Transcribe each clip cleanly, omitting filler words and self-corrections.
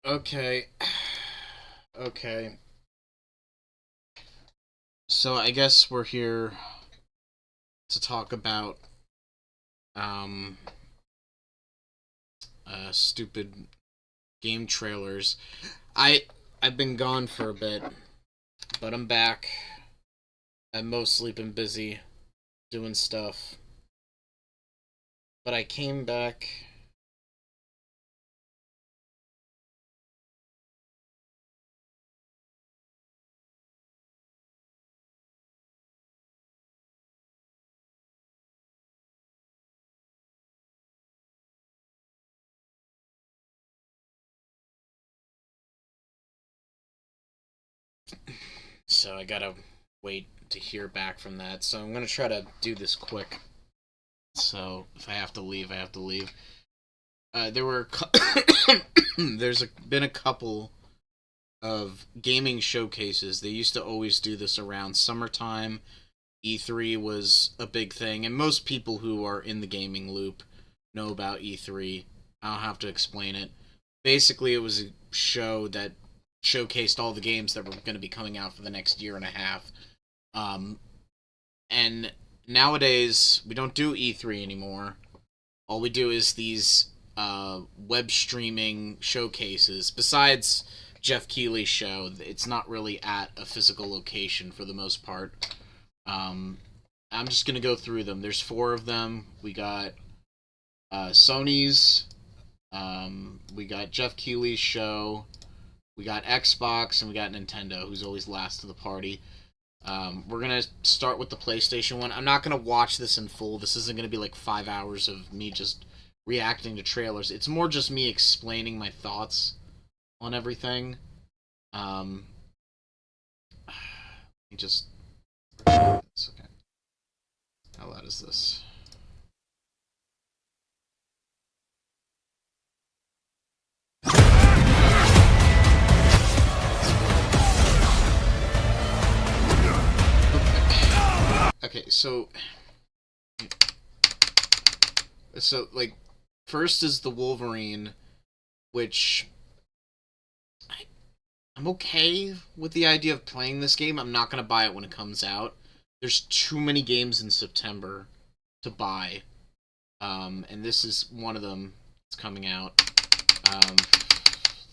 Okay. Okay. So I guess we're here to talk about um stupid game trailers. I I've been gone for a bit, but I'm back. I've mostly been busy doing stuff, but I came back. So I gotta wait to hear back from that. So I'm gonna try to do this quick. So if I have to leave, I have to leave. There were been a couple of gaming showcases. They used to always do this around summertime. E3 was a big thing, and most people who are in the gaming loop know about E3. I don't have to explain it. Basically, it was a show that showcased all the games that were going to be coming out for the next year and a half. Um, and nowadays, we don't do E3 anymore. All we do is these web streaming showcases. Besides Jeff Keighley's show, it's not really at a physical location for the most part. Um, I'm just gonna go through them. There's four of them. We got Sony's. We got Jeff Keighley's show. We got Xbox, and we got Nintendo, who's always last to the party. We're gonna start with the PlayStation one. I'm not gonna watch this in full. This isn't gonna be like 5 hours of me just reacting to trailers. It's more just me explaining my thoughts on everything. Let me just. It's okay. How loud is this? Okay, so like first is the Wolverine, which I'm okay with the idea of playing this game. I'm not gonna buy it when it comes out. There's too many games in September to buy, and this is one of them. It's coming out. Um,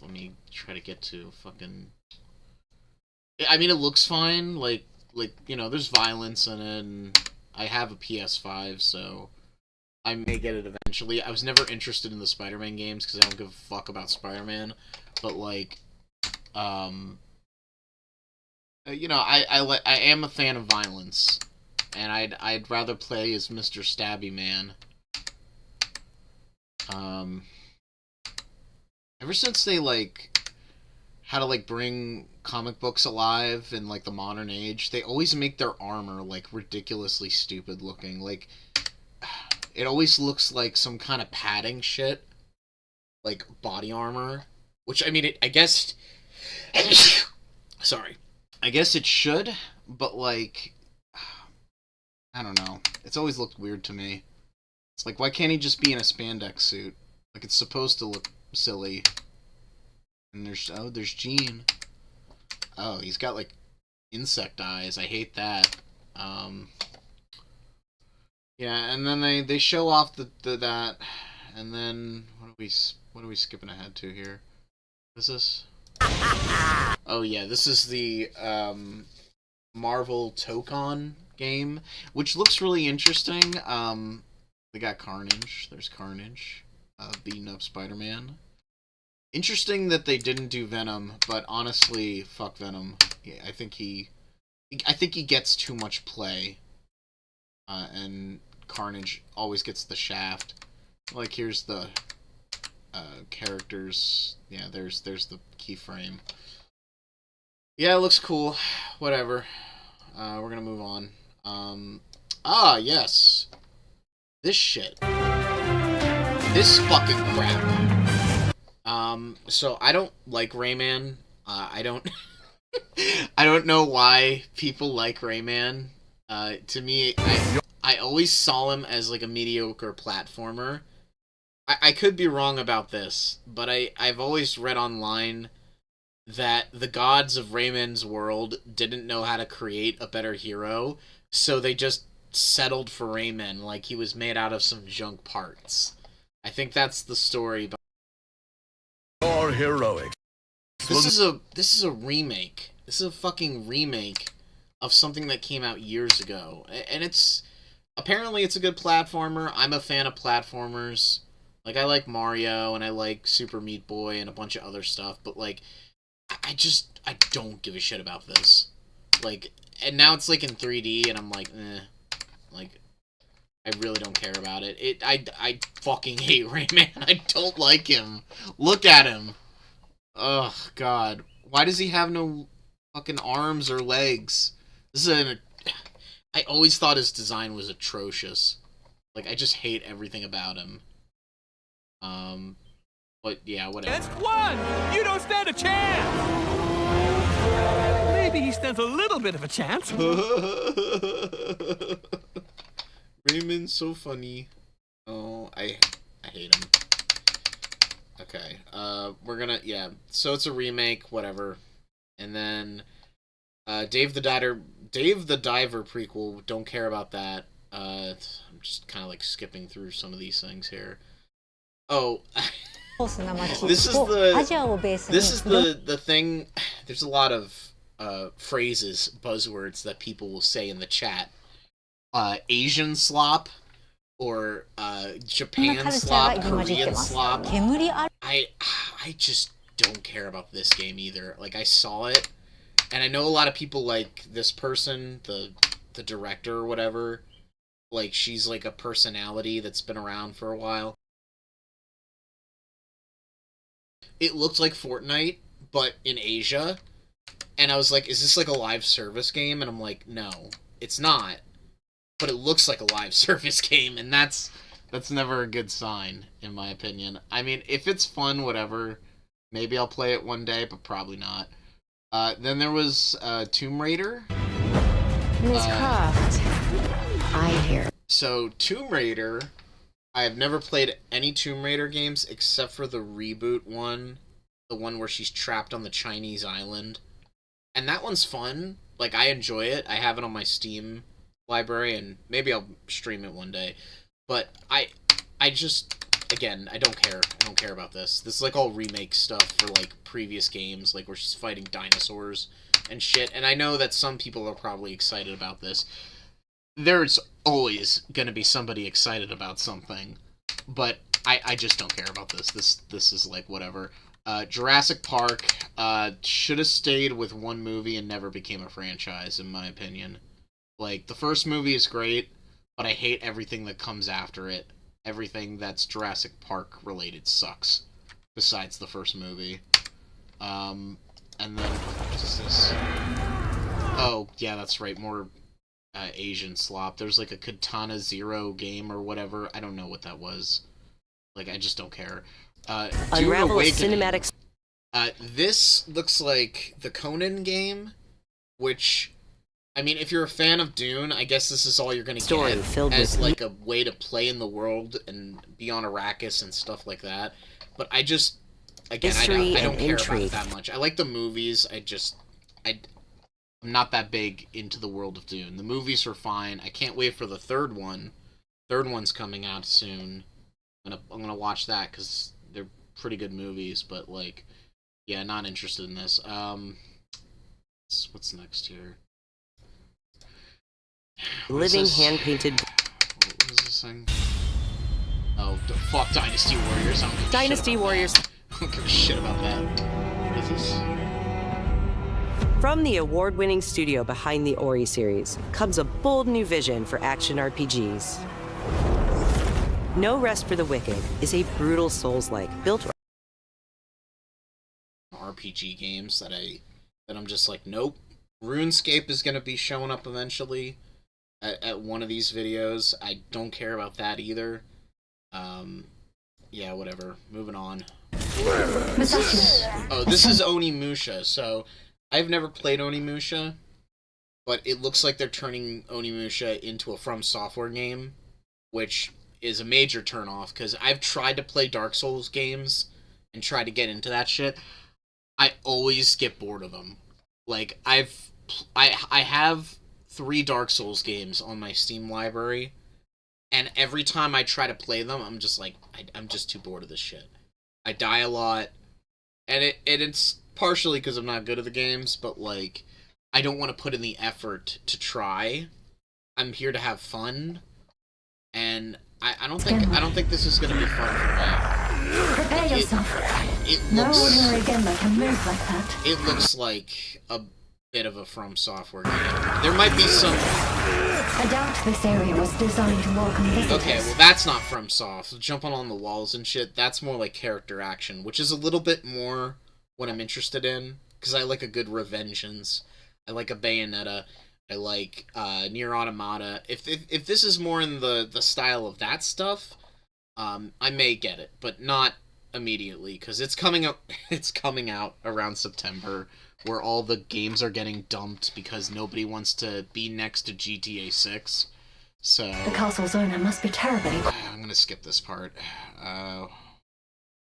Let me try to get to fucking. I mean, it looks fine. Like there's violence in it, and I have a PS5, so I may get it eventually. I was never interested in the Spider-Man games because I don't give a fuck about Spider-Man, but like, um, I am a fan of violence, and I'd rather play as Mr. Stabby Man. Um, Ever since they like how to like bring comic books alive in like the modern age, they always make their armor like ridiculously stupid looking. Like it always looks like some kind of padding shit, like body armor. Which I mean, I guess. Sorry, I guess it should, but like I don't know. It's always looked weird to me. It's like why can't he just be in a spandex suit? Like it's supposed to look silly. And there's Gene. Oh, he's got like insect eyes. I hate that. Um, yeah, and then they show off the that, and then what are we skipping ahead to here? What is this? Oh yeah, this is the Marvel Tokon game, which looks really interesting. They got Carnage. There's Carnage, beating up Spider-Man. Interesting that they didn't do Venom, but honestly, fuck Venom. Yeah, I think he gets too much play, and Carnage always gets the shaft. Like here's the characters. Yeah, there's the keyframe. Yeah, it looks cool. Whatever. We're gonna move on. Yes, this shit. This fucking crap. So I don't like Rayman. I don't. I don't know why people like Rayman. To me, I always saw him as like a mediocre platformer. I could be wrong about this, but I've always read online that the gods of Raymond's world didn't know how to create a better hero, so they just settled for Raymond, like he was made out of some junk parts. I think that's the story. Or heroic. This is a remake. This is a fucking remake of something that came out years ago, and apparently it's a good platformer. I'm a fan of platformers. Like, I like Mario and I like Super Meat Boy and a bunch of other stuff, but like, I don't give a shit about this. Like, and now it's like in 3D, and I'm like, like, I really don't care about it. I fucking hate Rayman. I don't like him. Look at him. Ugh, God. Why does he have no fucking arms or legs? I always thought his design was atrocious. Like, I just hate everything about him. But yeah, whatever. That's one! You don't stand a chance! Maybe he stands a little bit of a chance. Raymond's so funny. Oh, I hate him. Okay, we're gonna, yeah, so it's a remake, whatever. And then, Dave the Diver prequel, don't care about that. I'm just kind of like skipping through some of these things here. Oh, this is the thing. There's a lot of phrases, buzzwords that people will say in the chat. Asian slop, or Japan slop, Korean slop. I just don't care about this game either. Like, I saw it, and I know a lot of people like this person, the director or whatever. Like, she's like a personality that's been around for a while. It looked like Fortnite, but in Asia. And I was like, is this like a live service game? And I'm like, no, it's not. But it looks like a live service game, and that's never a good sign, in my opinion. I mean, if it's fun, whatever, maybe I'll play it one day, but probably not. Then there was Tomb Raider. Miss Croft, I hear. So, Tomb Raider, I have never played any Tomb Raider games except for the reboot one, the one where she's trapped on the Chinese island. And that one's fun. Like, I enjoy it. I have it on my Steam library, and maybe I'll stream it one day. But I just, again, I don't care. I don't care about this. This is like all remake stuff for like previous games, like where she's fighting dinosaurs and shit. And I know that some people are probably excited about this. There's always gonna be somebody excited about something, but I just don't care about this. This is like whatever. Jurassic Park should have stayed with one movie and never became a franchise, in my opinion. Like, the first movie is great, but I hate everything that comes after it. Everything that's Jurassic Park related sucks, besides the first movie. And then, what is this? Oh, yeah, that's right, more Asian slop. There's like a Katana Zero game or whatever. I don't know what that was. Like, I just don't care. Unravel cinematics. This looks like the Conan game, which, I mean, if you're a fan of Dune, I guess this is all you're gonna get as like a way to play in the world and be on Arrakis and stuff like that. But I just, again, I don't care about it that much. I like the movies. I'm not that big into the world of Dune. The movies are fine. I can't wait for the third one. Third one's coming out soon. I'm gonna watch that because they're pretty good movies. But like, yeah, not interested in this. What's next here? Living hand-painted. What was this thing? Oh, fuck Dynasty Warriors. Dynasty Warriors. I don't give a shit about that. What is this? From the award-winning studio behind the Ori series comes a bold new vision for action RPGs. No Rest for the Wicked is a brutal Souls-like built RPG games that I'm just like, nope. RuneScape is gonna be showing up eventually at one of these videos. I don't care about that either. Yeah, whatever. Moving on. This is Onimusha. So I've never played Onimusha, but it looks like they're turning Onimusha into a From Software game, which is a major turnoff, because I've tried to play Dark Souls games and try to get into that shit. I always get bored of them. Like, I have 3 Dark Souls games on my Steam library, and every time I try to play them, I'm just like, I'm just too bored of this shit. I die a lot, and it's partially because I'm not good at the games, but, like, I don't want to put in the effort to try. I'm here to have fun, and I don't think this is gonna be fun for me. Prepare yourself. No ordinary gamer can move like that. It looks like a bit of a From Software game. There might be some... I doubt this area was designed to welcome visitors. Okay, well that's not From Soft. Jumping on the walls and shit, that's more like character action, which is a little bit more what I'm interested in, because I like a good Revengeance. I like a Bayonetta. I like Nier Automata. If this is more in the style of that stuff, I may get it, but not immediately, because it's coming out around September, where all the games are getting dumped because nobody wants to be next to GTA 6. So the castle's owner must be terribly... I'm gonna skip this part.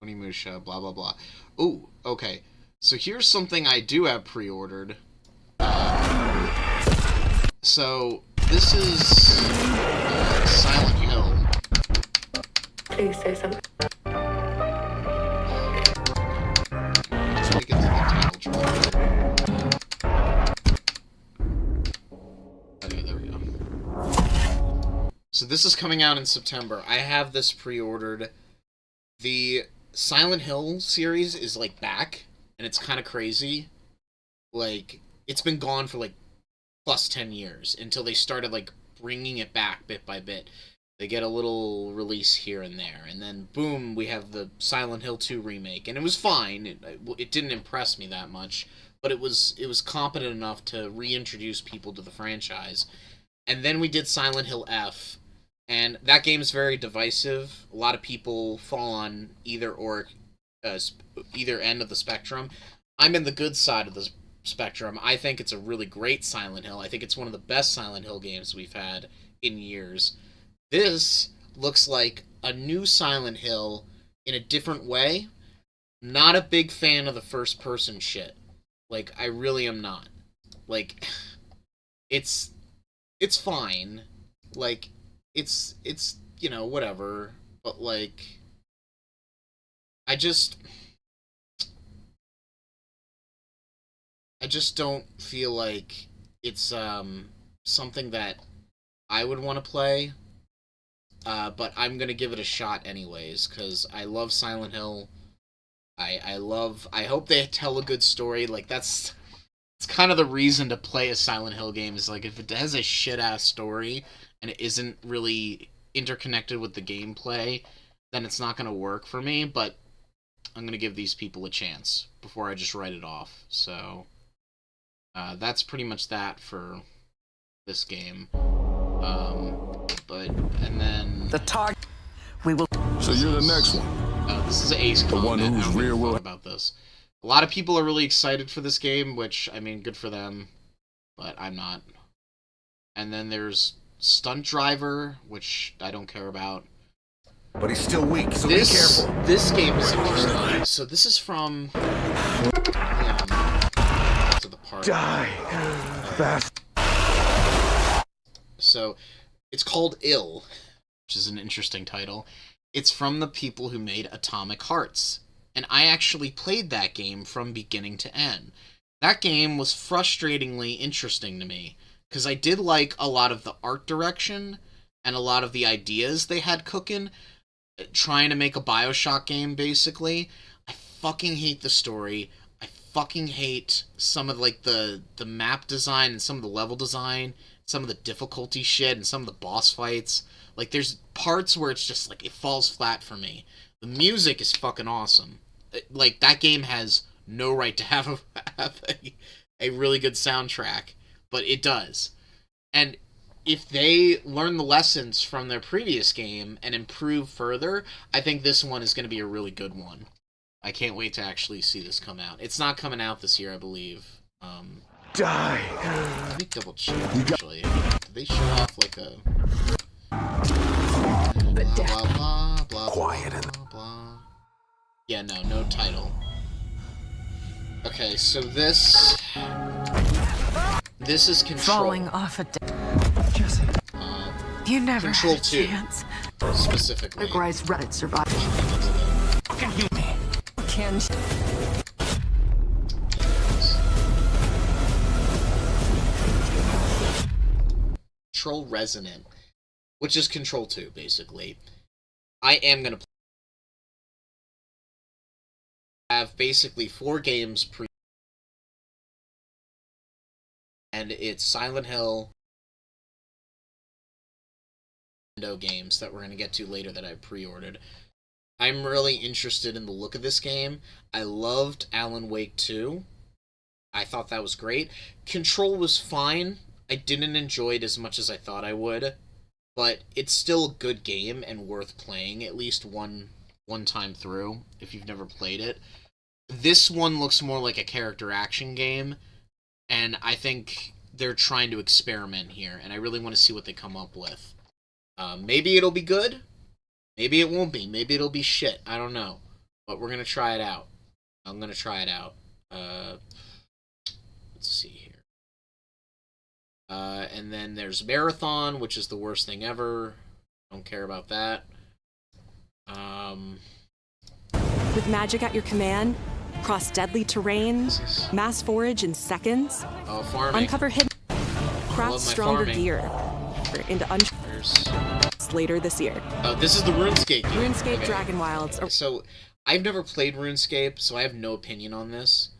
Onimusha, blah blah blah. Ooh, okay. So here's something I do have pre-ordered. So, this is Silent Hill. Please say something. Let's make it to the title track. Okay, there we go. So this is coming out in September. I have this pre-ordered. The Silent Hill series is, like, back, and it's kind of crazy. Like, it's been gone for, like, plus 10 years, until they started, like, bringing it back bit by bit. They get a little release here and there, and then, boom, we have the Silent Hill 2 remake, and it was fine. It didn't impress me that much, but it was competent enough to reintroduce people to the franchise. And then we did Silent Hill F, and that game's very divisive. A lot of people fall on either end of the spectrum. I'm in the good side of the spectrum. I think it's a really great Silent Hill. I think it's one of the best Silent Hill games we've had in years. This looks like a new Silent Hill in a different way. Not a big fan of the first person shit. Like, I really am not. Like, it's fine. Like, it's you know, whatever. But, like, I just don't feel like it's something that I would want to play, but I'm gonna give it a shot anyways, because I love Silent Hill. I hope they tell a good story. Like, it's kind of the reason to play a Silent Hill game, is like, if it has a shit-ass story and it isn't really interconnected with the gameplay, then it's not gonna work for me, but I'm gonna give these people a chance before I just write it off. So that's pretty much that for this game. And then The target. We will. So you're the next one. this is Ace Combat. The one whose I don't give a rear fuck will... about this. A lot of people are really excited for this game, which, I mean, good for them, but I'm not. And then there's Stunt Driver, which I don't care about. But he's still weak, so be careful. This game is interesting. So this is from... to the part. Die. Fast. So, it's called Ill, which is an interesting title. It's from the people who made Atomic Hearts. And I actually played that game from beginning to end. That game was frustratingly interesting to me, because I did like a lot of the art direction and a lot of the ideas they had cooking, trying to make a BioShock game, basically. I fucking hate the story. I fucking hate some of, like, the map design and some of the level design, some of the difficulty shit, and some of the boss fights. Like, there's parts where it's just, like, it falls flat for me. The music is fucking awesome. Like, that game has no right to have a really good soundtrack, but it does. And if they learn the lessons from their previous game and improve further, I think this one is going to be a really good one. I can't wait to actually see this come out. It's not coming out this year, I believe. Die. Let me double check, actually. Did they show off, like, a... blah, blah, blah, Quiet blah, in blah, blah. Yeah, no title. Okay, so this is Control. Falling off a Jesse. You never Control had a 2, chance. specifically. The Grice Reddit survived. Can Control Resonant, which is Control 2, basically. I am gonna have basically 4 games and it's Silent Hill games that we're gonna get to later that I pre-ordered. I'm really interested in the look of this game. I loved Alan Wake 2. I thought that was great. Control was fine. I didn't enjoy it as much as I thought I would, but it's still a good game and worth playing at least one time through if you've never played it. This one looks more like a character action game, and I think they're trying to experiment here, and I really want to see what they come up with. Maybe it'll be good. Maybe it won't be. Maybe it'll be shit. I don't know. But we're going to try it out. I'm going to try it out. Let's see here. And then there's Marathon, which is the worst thing ever. Don't care about that. With magic at your command, cross deadly terrain, mass forage in seconds, Farming. uncover hidden, craft love my stronger farming. gear into later this year. Oh, this is the RuneScape game. RuneScape Okay. Dragon Wilds. So, I've never played RuneScape, so I have no opinion on this.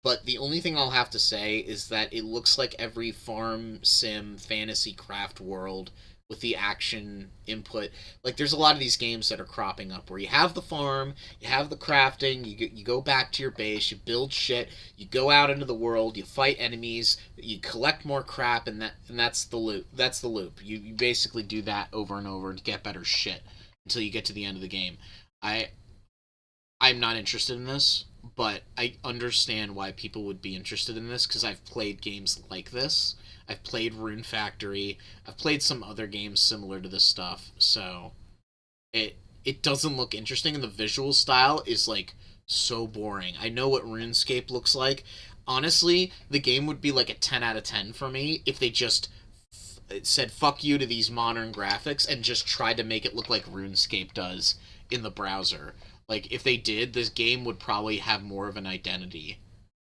But the only thing I'll have to say is that it looks like every farm sim fantasy craft world with the action input. Like, there's a lot of these games that are cropping up where you have the farm, you have the crafting, you go back to your base, you build shit, you go out into the world, you fight enemies, you collect more crap, and that's the loop. That's the loop. You basically do that over and over to get better shit until you get to the end of the game. I'm not interested in this, but I understand why people would be interested in this because I've played games like this. I've played Rune Factory. I've played some other games similar to this stuff, so it doesn't look interesting, and the visual style is like so boring. I know what RuneScape looks like. Honestly, the game would be like a 10 out of 10 for me if they just said fuck you to these modern graphics and just tried to make it look like RuneScape does in the browser. Like, if they did, this game would probably have more of an identity.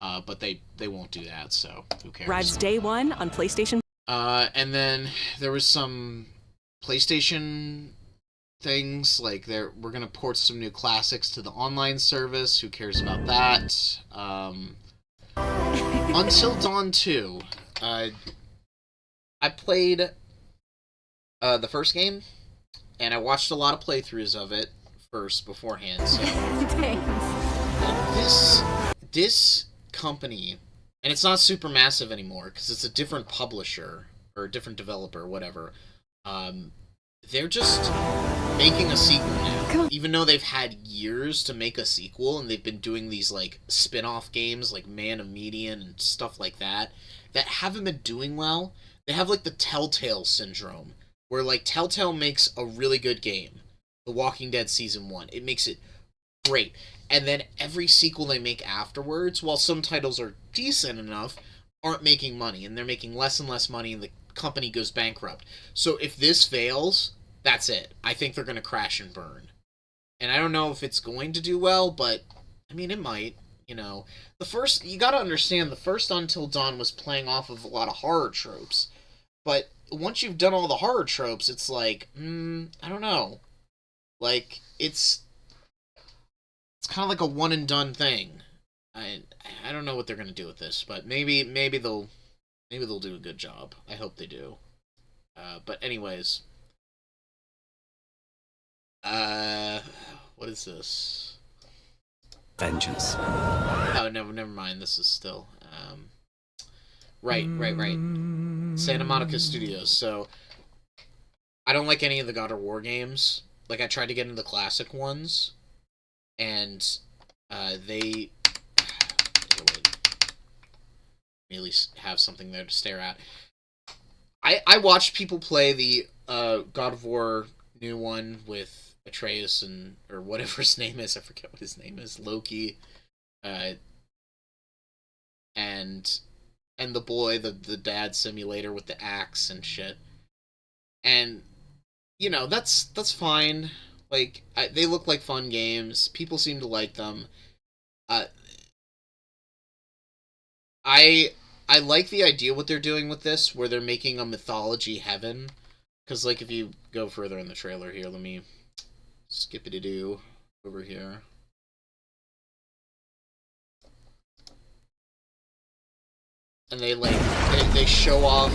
But they won't do that, so who cares? Arrives day one on PlayStation. And then there was some PlayStation things, like we're gonna port some new classics to the online service. Who cares about that? Until Dawn 2. I played the first game, and I watched a lot of playthroughs of it first beforehand. So this company, and it's not Supermassive anymore because it's a different publisher or a different developer, whatever. They're just making a sequel now, even though they've had years to make a sequel, and they've been doing these like spin-off games like Man of Median and stuff like that haven't been doing well. They have like the Telltale syndrome, where like Telltale makes a really good game, The Walking Dead Season 1. It makes it great. And then every sequel they make afterwards, while some titles are decent enough, aren't making money. And they're making less and less money, and the company goes bankrupt. So if this fails, that's it. I think they're going to crash and burn. And I don't know if it's going to do well, but, I mean, it might. You know, you got to understand, the first Until Dawn was playing off of a lot of horror tropes. But once you've done all the horror tropes, it's like, I don't know. Like, it's kind of like a one and done thing. I don't know what they're gonna do with this, but maybe they'll do a good job. I hope they do. But anyways, what is this? Vengeance. Oh, never mind. This is still right. Santa Monica Studios. So I don't like any of the God of War games. Like, I tried to get into the classic ones, and they really have something there to stare at. I watched people play the God of War new one with Atreus and or whatever his name is. I forget what his name is. Loki, uh, and the boy, the dad simulator with the axe and shit. And that's fine. Like they look like fun games. People seem to like them. Uh, I like the idea what they're doing with this, where they're making a mythology heaven. Because like if you go further in the trailer here, let me skip it do over here. And they show off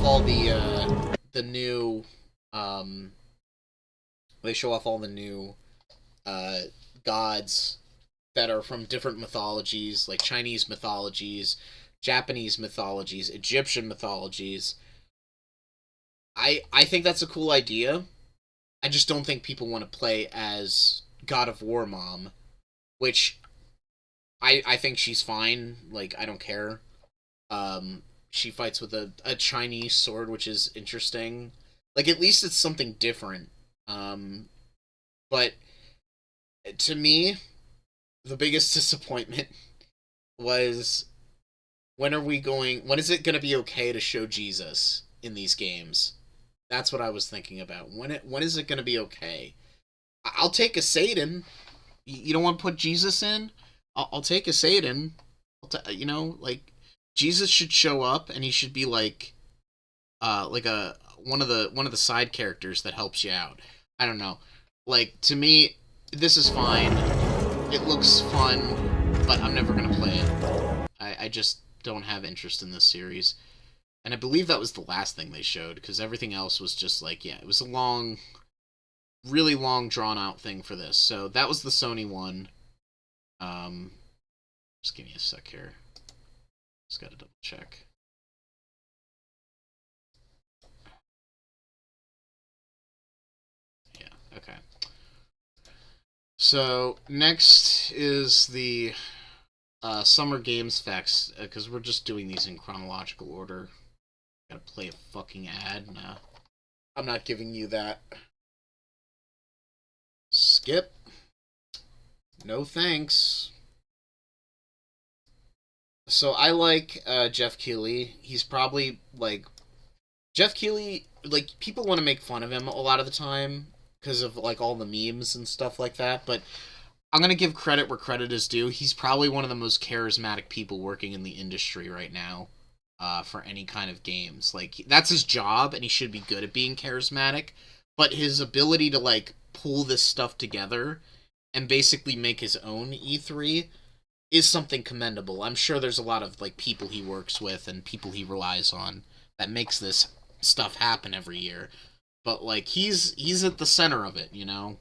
all the new they show off all the new gods that are from different mythologies, like Chinese mythologies, Japanese mythologies, Egyptian mythologies. I think that's a cool idea. I just don't think people want to play as God of War Mom, which I think she's fine. Like, I don't care. She fights with a Chinese sword, which is interesting. Like, at least it's something different. But to me, the biggest disappointment was when is it going to be okay to show Jesus in these games? That's what I was thinking about. When is it going to be okay? I'll take a Satan. You don't want to put Jesus in? I'll take a Satan. Like Jesus should show up and he should be like a one of the side characters that helps you out. I don't know. Like, to me, this is fine. It looks fun, but I'm never gonna play it. I just don't have interest in this series. And I believe that was the last thing they showed, because everything else was just like, yeah, it was a long, really long, drawn-out thing for this. So that was the Sony one. Just give me a sec here. Just gotta double check. Yeah, okay. So, next is the Summer Games Facts, because we're just doing these in chronological order. Gotta play a fucking ad? Nah. I'm not giving you that. Skip. No thanks. So I like Jeff Keighley. He's probably, like... Jeff Keighley, like, people want to make fun of him a lot of the time because of, like, all the memes and stuff like that, but I'm going to give credit where credit is due. He's probably one of the most charismatic people working in the industry right now for any kind of games. Like, that's his job, and he should be good at being charismatic, but his ability to, like, pull this stuff together and basically make his own E3 is something commendable. I'm sure there's a lot of, like, people he works with and people he relies on that makes this stuff happen every year. But, like, he's at the center of it, you know?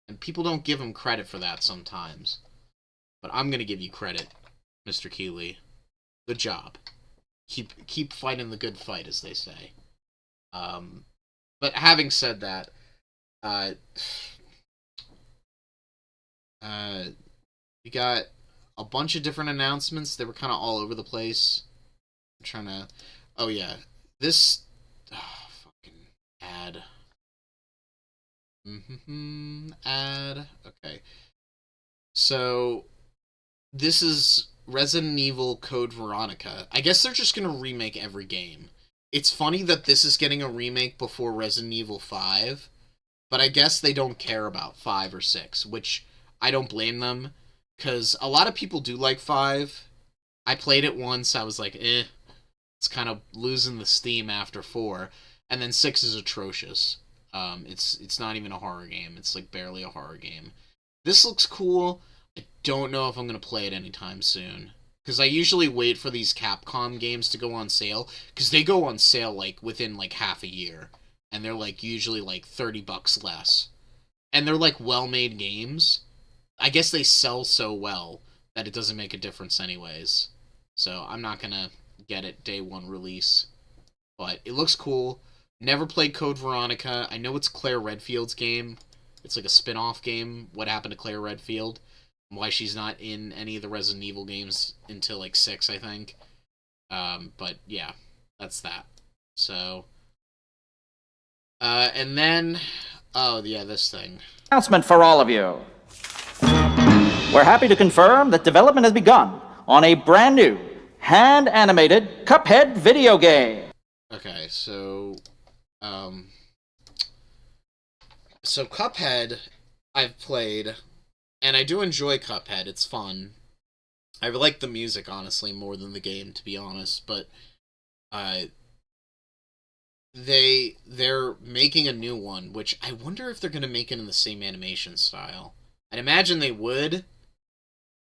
And people don't give him credit for that sometimes. But I'm gonna give you credit, Mr. Keighley. Good job. Keep fighting the good fight, as they say. But having said that, we got a bunch of different announcements. They were kind of all over the place. I'm trying to... Oh, yeah. This... fucking ad. Ad. Okay. So, this is Resident Evil Code Veronica. I guess they're just gonna remake every game. It's funny that this is getting a remake before Resident Evil 5, but I guess they don't care about 5 or 6, which I don't blame them, because a lot of people do like 5. I played it once, I was like, it's kind of losing the steam after 4, and then 6 is atrocious. It's not even a horror game. It's like barely a horror game. This looks cool. I don't know if I'm going to play it anytime soon, because I usually wait for these Capcom games to go on sale, because they go on sale like within like half a year, and they're like usually like $30 less, and they're like well-made games. I guess they sell so well that it doesn't make a difference anyways. So I'm not going to get it day one release, but it looks cool. Never played Code Veronica. I know it's Claire Redfield's game. It's like a spin-off game. What happened to Claire Redfield? Why she's not in any of the Resident Evil games until like 6, I think. But yeah, that's that. So And then, oh yeah, this thing. Announcement for all of you. We're happy to confirm that development has begun on a brand new, hand-animated Cuphead video game. Okay, so Cuphead, I've played, and I do enjoy Cuphead. It's fun. I like the music, honestly, more than the game, to be honest. But they're making a new one, which I wonder if they're going to make it in the same animation style. I'd imagine they would,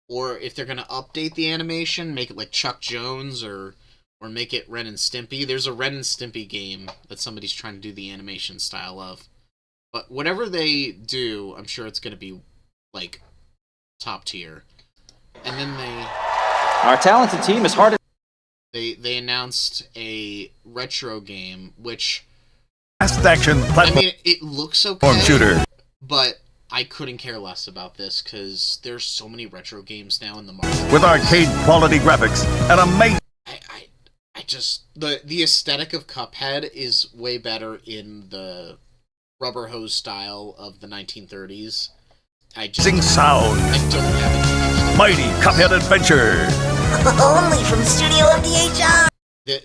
or if they're going to update the animation, make it like Chuck Jones, or make it Ren and Stimpy. There's a Ren and Stimpy game that somebody's trying to do the animation style of. But whatever they do, I'm sure it's going to be, like, top tier. And then Our talented team is hard. they announced a retro game, which, Fast action I platform mean, it looks okay, shooter. but I couldn't care less about this, because there's so many retro games now in the market. With arcade quality graphics and amazing. I just, the aesthetic of Cuphead is way better in the rubber hose style of the 1930s. Sound. I don't have it. Mighty Cuphead Adventure. Only from Studio MDHR.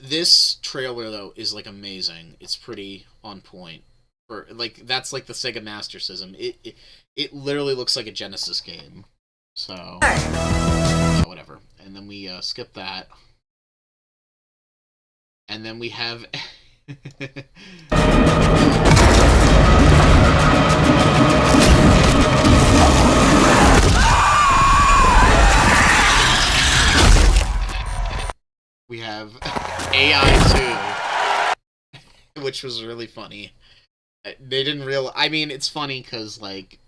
This trailer, though, is, like, amazing. It's pretty on point. For, like, that's like the Sega Master System. It literally looks like a Genesis game. So, yeah, whatever. And then we skip that. And then we have... we have AI 2, which was really funny. They didn't realize... I mean, it's funny because, like,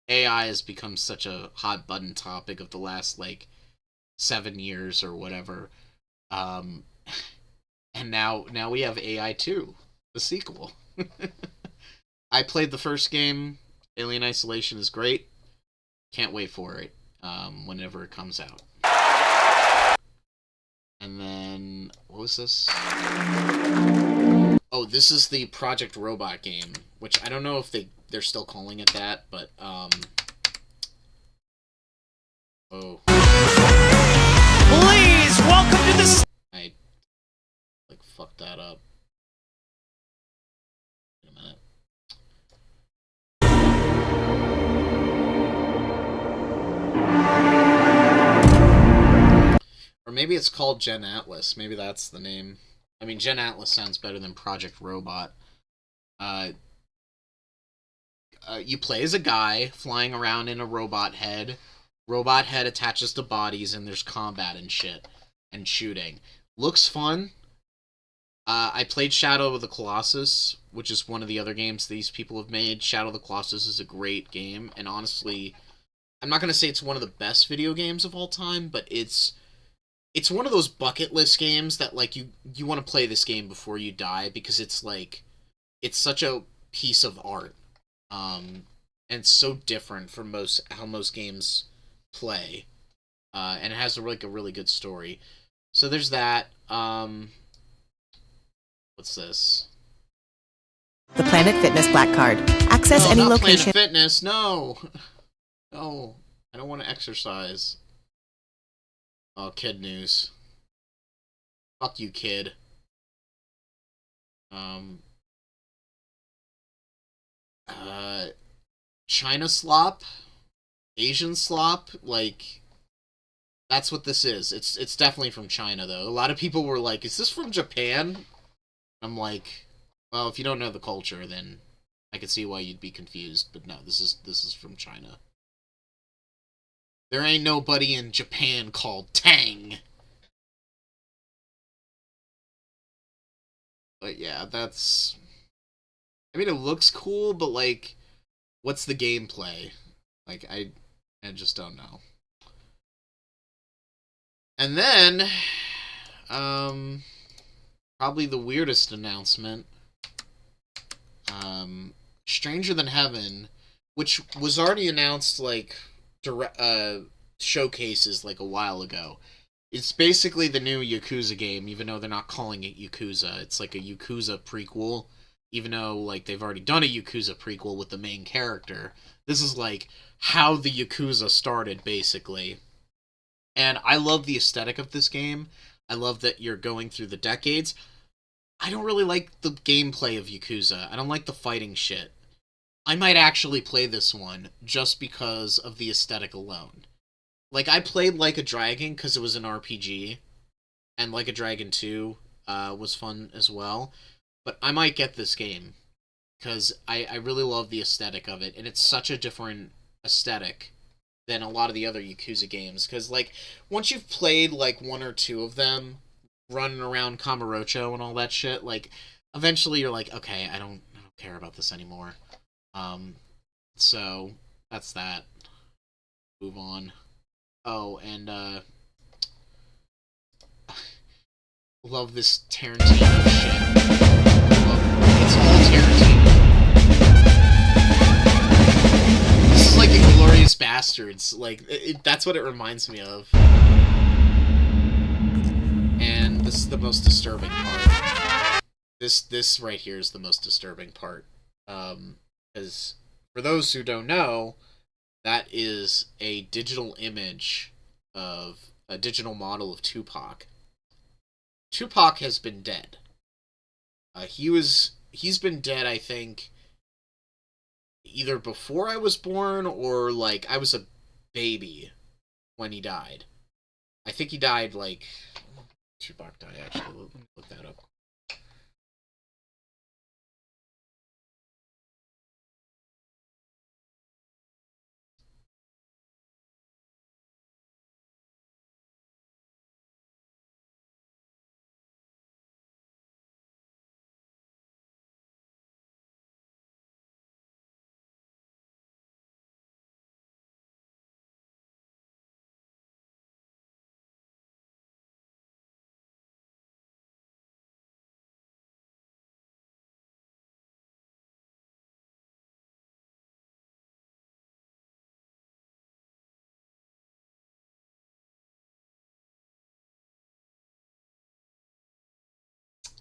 AI has become such a hot button topic of the last, like, 7 years or whatever. And now we have AI 2, the sequel. I played the first game. Alien Isolation is great. Can't wait for it whenever it comes out. And then, what was this? Oh, this is the Project Robot game, which I don't know if they're still calling it that, but, oh. Please, welcome to the... I, like, fucked that up. Wait a minute. Or maybe it's called Gen Atlas. Maybe that's the name. I mean, Gen Atlas sounds better than Project Robot. You play as a guy flying around in a robot head. Robot head attaches to bodies, and there's combat and shit. And shooting. Looks fun. I played Shadow of the Colossus, which is one of the other games these people have made. Shadow of the Colossus is a great game, and honestly, I'm not going to say it's one of the best video games of all time, but it's one of those bucket list games that, like, you want to play this game before you die, because it's, like, it's such a piece of art. And so different from how most games play. And it has a really good story. So there's that. What's this? The Planet Fitness Black Card. Access No, any not location. Planet Fitness, no! No, I don't want to exercise. Oh, kid news. Fuck you, kid. China slop? Asian slop? Like, that's what this is. It's definitely from China, though. A lot of people were like, is this from Japan? I'm like, well, if you don't know the culture, then I could see why you'd be confused. But no, this is from China. There ain't nobody in Japan called Tang. But yeah, that's... I mean, it looks cool, but, like, what's the gameplay? Like, I just don't know. And then, probably the weirdest announcement, Stranger Than Heaven, which was already announced, like, showcases, like, a while ago. It's basically the new Yakuza game, even though they're not calling it Yakuza. It's like a Yakuza prequel. even though like they've already done a Yakuza prequel with the main character. This is like how the Yakuza started, basically. And I love the aesthetic of this game. I love that you're going through the decades. I don't really like the gameplay of Yakuza. I don't like the fighting shit. I might actually play this one just because of the aesthetic alone. Like, I played Like a Dragon because it was an RPG, and Like a Dragon 2 was fun as well. But I might get this game because I really love the aesthetic of it, and it's such a different aesthetic than a lot of the other Yakuza games. Because, like, once you've played, like, one or two of them, running around Kamurocho and all that shit, like, eventually you're like, okay, I don't care about this anymore. So, that's that. Move on. Oh, and, love this Tarantino shit. It's all Tarantino. This is like Inglourious Bastards. Like, that's what it reminds me of. And this is the most disturbing part. This right here is the most disturbing part. Because for those who don't know, that is a digital image of a digital model of Tupac. Tupac has been dead. He's been dead, I think, either before I was born or like I was a baby when he died. I think he died like Tupac died actually. Let me look that up.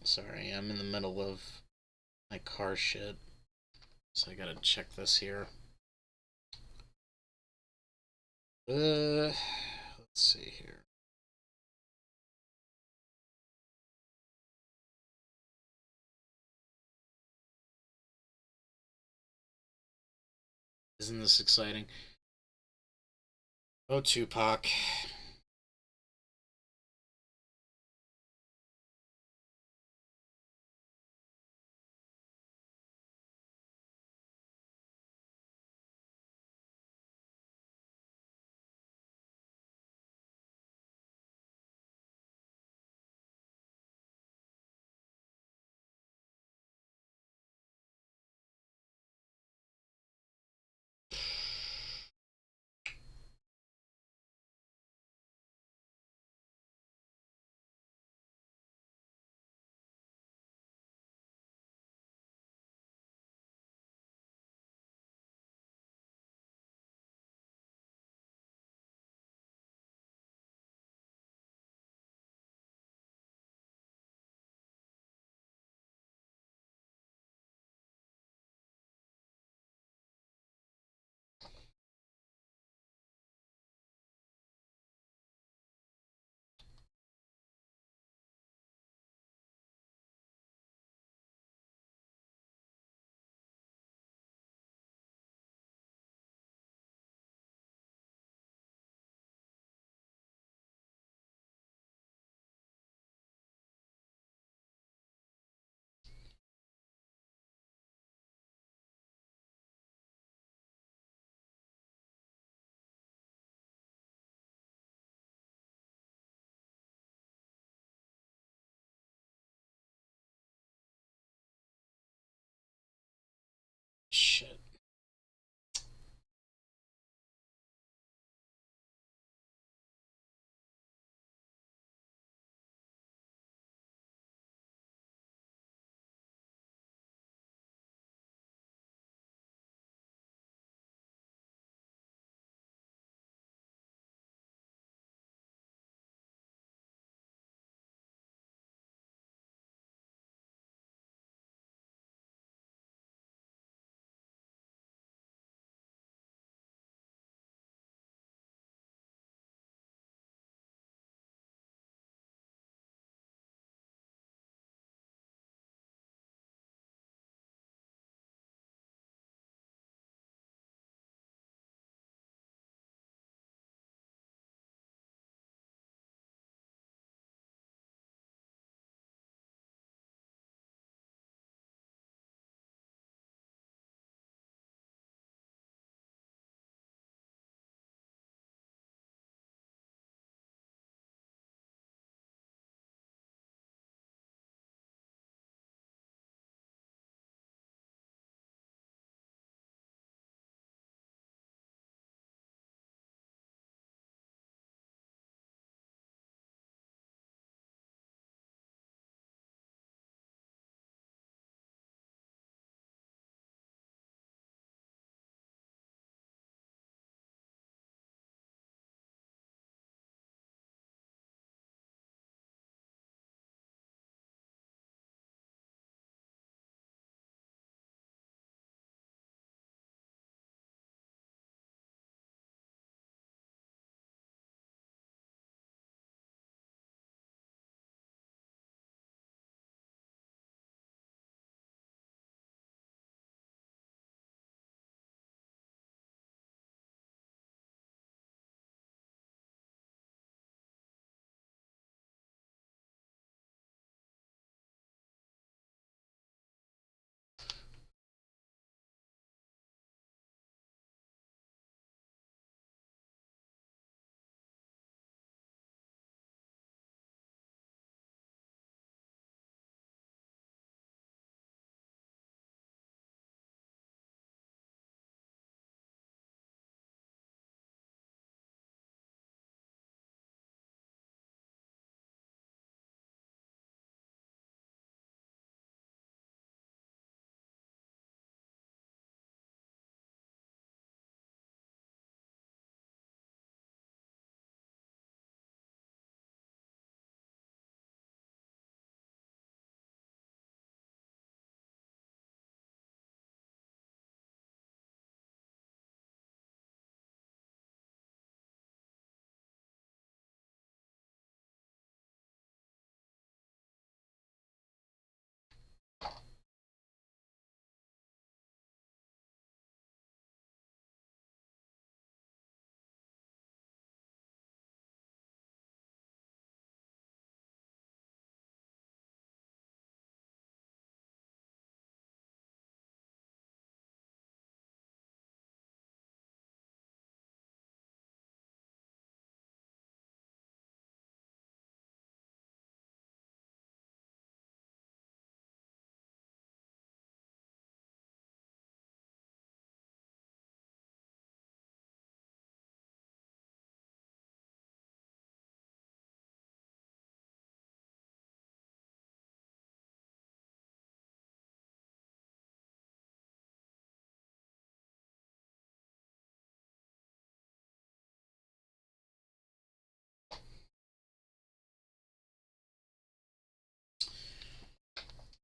Sorry, I'm in the middle of my car shit. So I gotta check this here. Let's see here. Isn't this exciting? Oh, Tupac.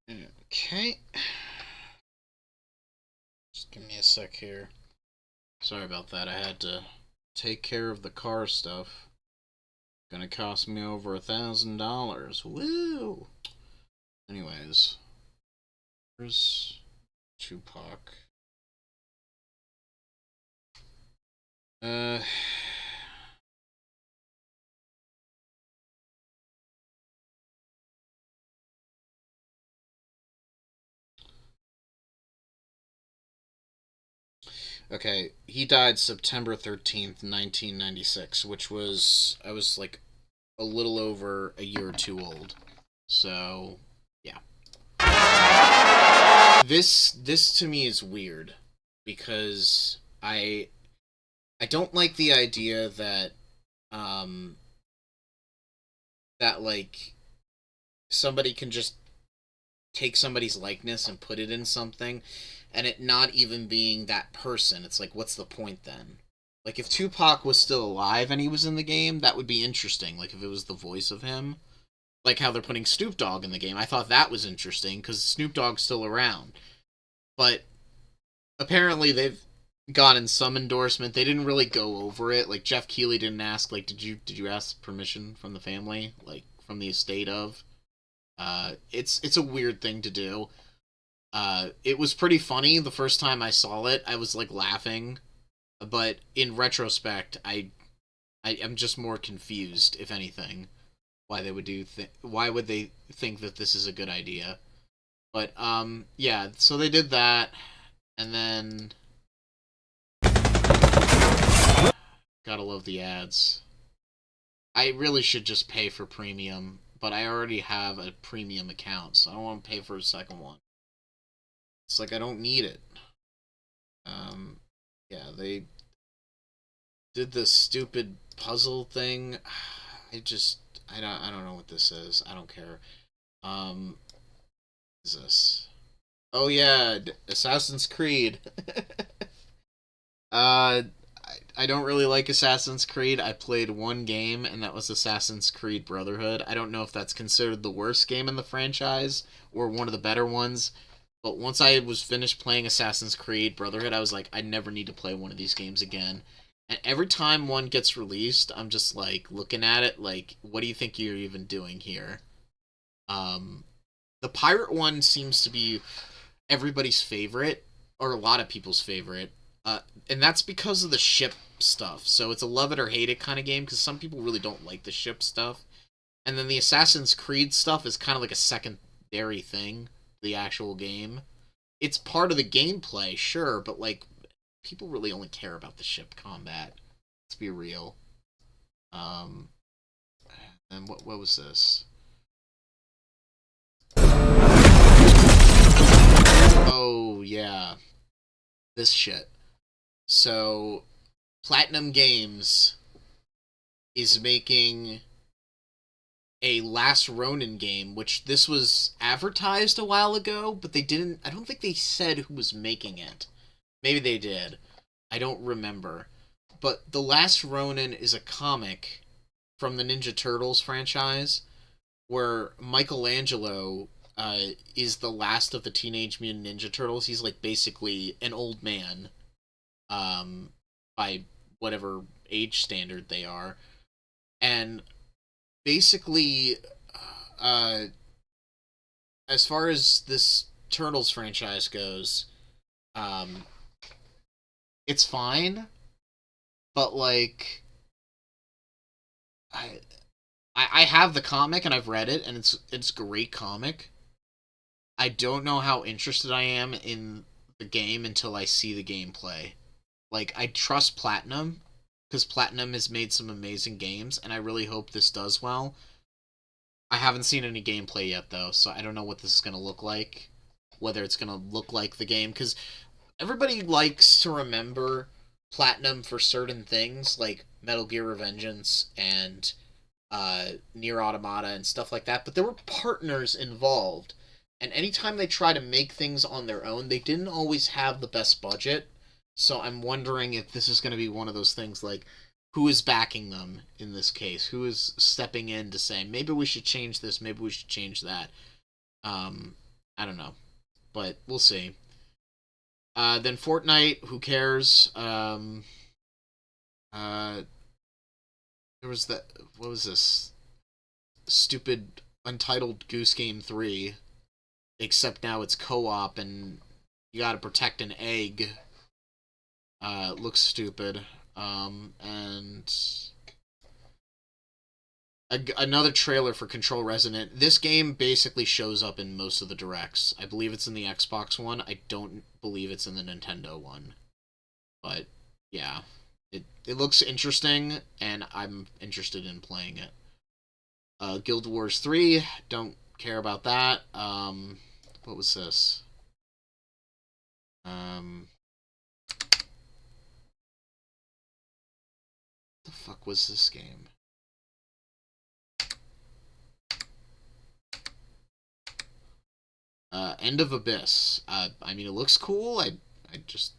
Okay. Just give me a sec here. Sorry about that. I had to take care of the car stuff. Gonna cost me over $1,000. Woo! Anyways, here's Tupac. Okay, he died September 13th, 1996, which was, I was like a little over a year or two old. So, yeah. This to me is weird because I don't like the idea that that like somebody can just take somebody's likeness and put it in something and it not even being that person. It's like, what's the point then? Like, if Tupac was still alive and he was in the game, that would be interesting. Like, if it was the voice of him. Like how they're putting Snoop Dogg in the game. I thought that was interesting, because Snoop Dogg's still around. But apparently they've gotten some endorsement. They didn't really go over it. Like, Jeff Keighley didn't ask, like, did you ask permission from the family? Like, from the estate of? It's a weird thing to do. It was pretty funny the first time I saw it. I was, like, laughing. But in retrospect, I'm just more confused, if anything, why they would why would they think that this is a good idea. But yeah, so they did that, and then gotta love the ads. I really should just pay for premium, but I already have a premium account, so I don't want to pay for a second one. It's like I don't need it. Yeah, they did this stupid puzzle thing. I don't know what this is. I don't care. What is this? Oh yeah, Assassin's Creed. I don't really like Assassin's Creed. I played one game, and that was Assassin's Creed Brotherhood. I don't know if that's considered the worst game in the franchise or one of the better ones. But once I was finished playing Assassin's Creed Brotherhood, I was like, I never need to play one of these games again. And every time one gets released, I'm just like looking at it like, what do you think you're even doing here? The pirate one seems to be everybody's favorite, or a lot of people's favorite. And that's because of the ship stuff. So it's a love it or hate it kind of game, because some people really don't like the ship stuff. And then the Assassin's Creed stuff is kind of like a secondary thing, the actual game. It's part of the gameplay, sure, but like people really only care about the ship combat. Let's be real. And what was this? Oh yeah, this shit. So Platinum Games is making a Last Ronin game, which this was advertised a while ago, but they didn't. I don't think they said who was making it. Maybe they did. I don't remember. But The Last Ronin is a comic from the Ninja Turtles franchise where Michelangelo is the last of the Teenage Mutant Ninja Turtles. He's like basically an old man by whatever age standard they are. And basically, as far as this Turtles franchise goes, it's fine, but like, I have the comic and I've read it, and it's a great comic. I don't know how interested I am in the game until I see the gameplay. Like, I trust Platinum, because Platinum has made some amazing games, and I really hope this does well. I haven't seen any gameplay yet, though, so I don't know what this is going to look like. Whether it's going to look like the game, because everybody likes to remember Platinum for certain things, like Metal Gear Revengeance and Nier Automata and stuff like that, but there were partners involved, and anytime they try to make things on their own, they didn't always have the best budget. So I'm wondering if this is going to be one of those things, like, who is backing them in this case? Who is stepping in to say, maybe we should change this, maybe we should change that? I don't know, but we'll see. Then Fortnite, who cares? There was that. What was this? Stupid Untitled Goose Game 3. Except now it's co-op and you gotta protect an egg. Looks stupid. And another trailer for Control Resonant. This game basically shows up in most of the directs. I believe it's in the Xbox one. I don't believe it's in the Nintendo one. But yeah, it looks interesting, and I'm interested in playing it. Guild Wars 3, don't care about that. What was this? The fuck was this game? End of Abyss. I mean, it looks cool. I just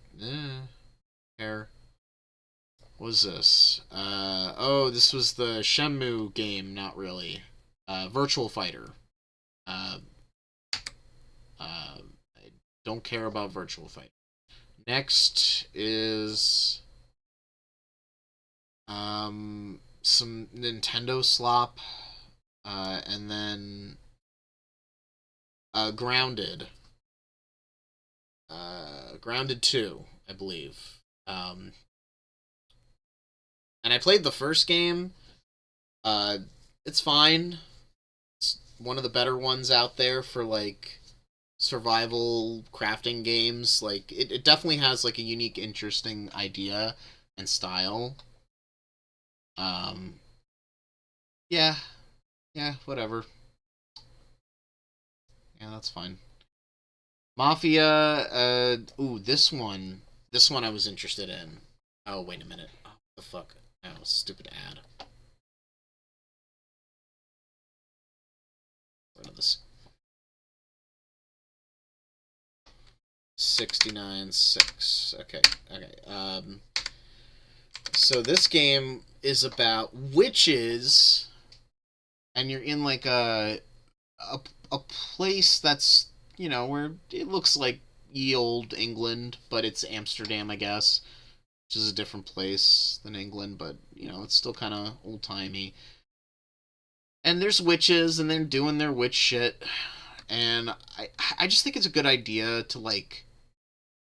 care. What was this? Oh, this was the Shenmue game. Not really. Virtual Fighter. I don't care about Virtual Fighter. Next is some Nintendo slop, and then Grounded. Grounded 2, I believe. And I played the first game. It's fine. It's one of the better ones out there for, like, survival crafting games. Like, it definitely has, like, a unique, interesting idea and style. Yeah, whatever. Yeah, that's fine. Mafia, ooh, this one I was interested in. Oh, wait a minute. Oh, what the fuck? Oh, stupid ad. Rid of this. 69.6. Okay. So this game is about witches, and you're in like a place that's, you know, where it looks like ye old England, but it's Amsterdam, I guess, which is a different place than England, but, you know, it's still kind of old-timey. And there's witches, and they're doing their witch shit, and I just think it's a good idea to, like,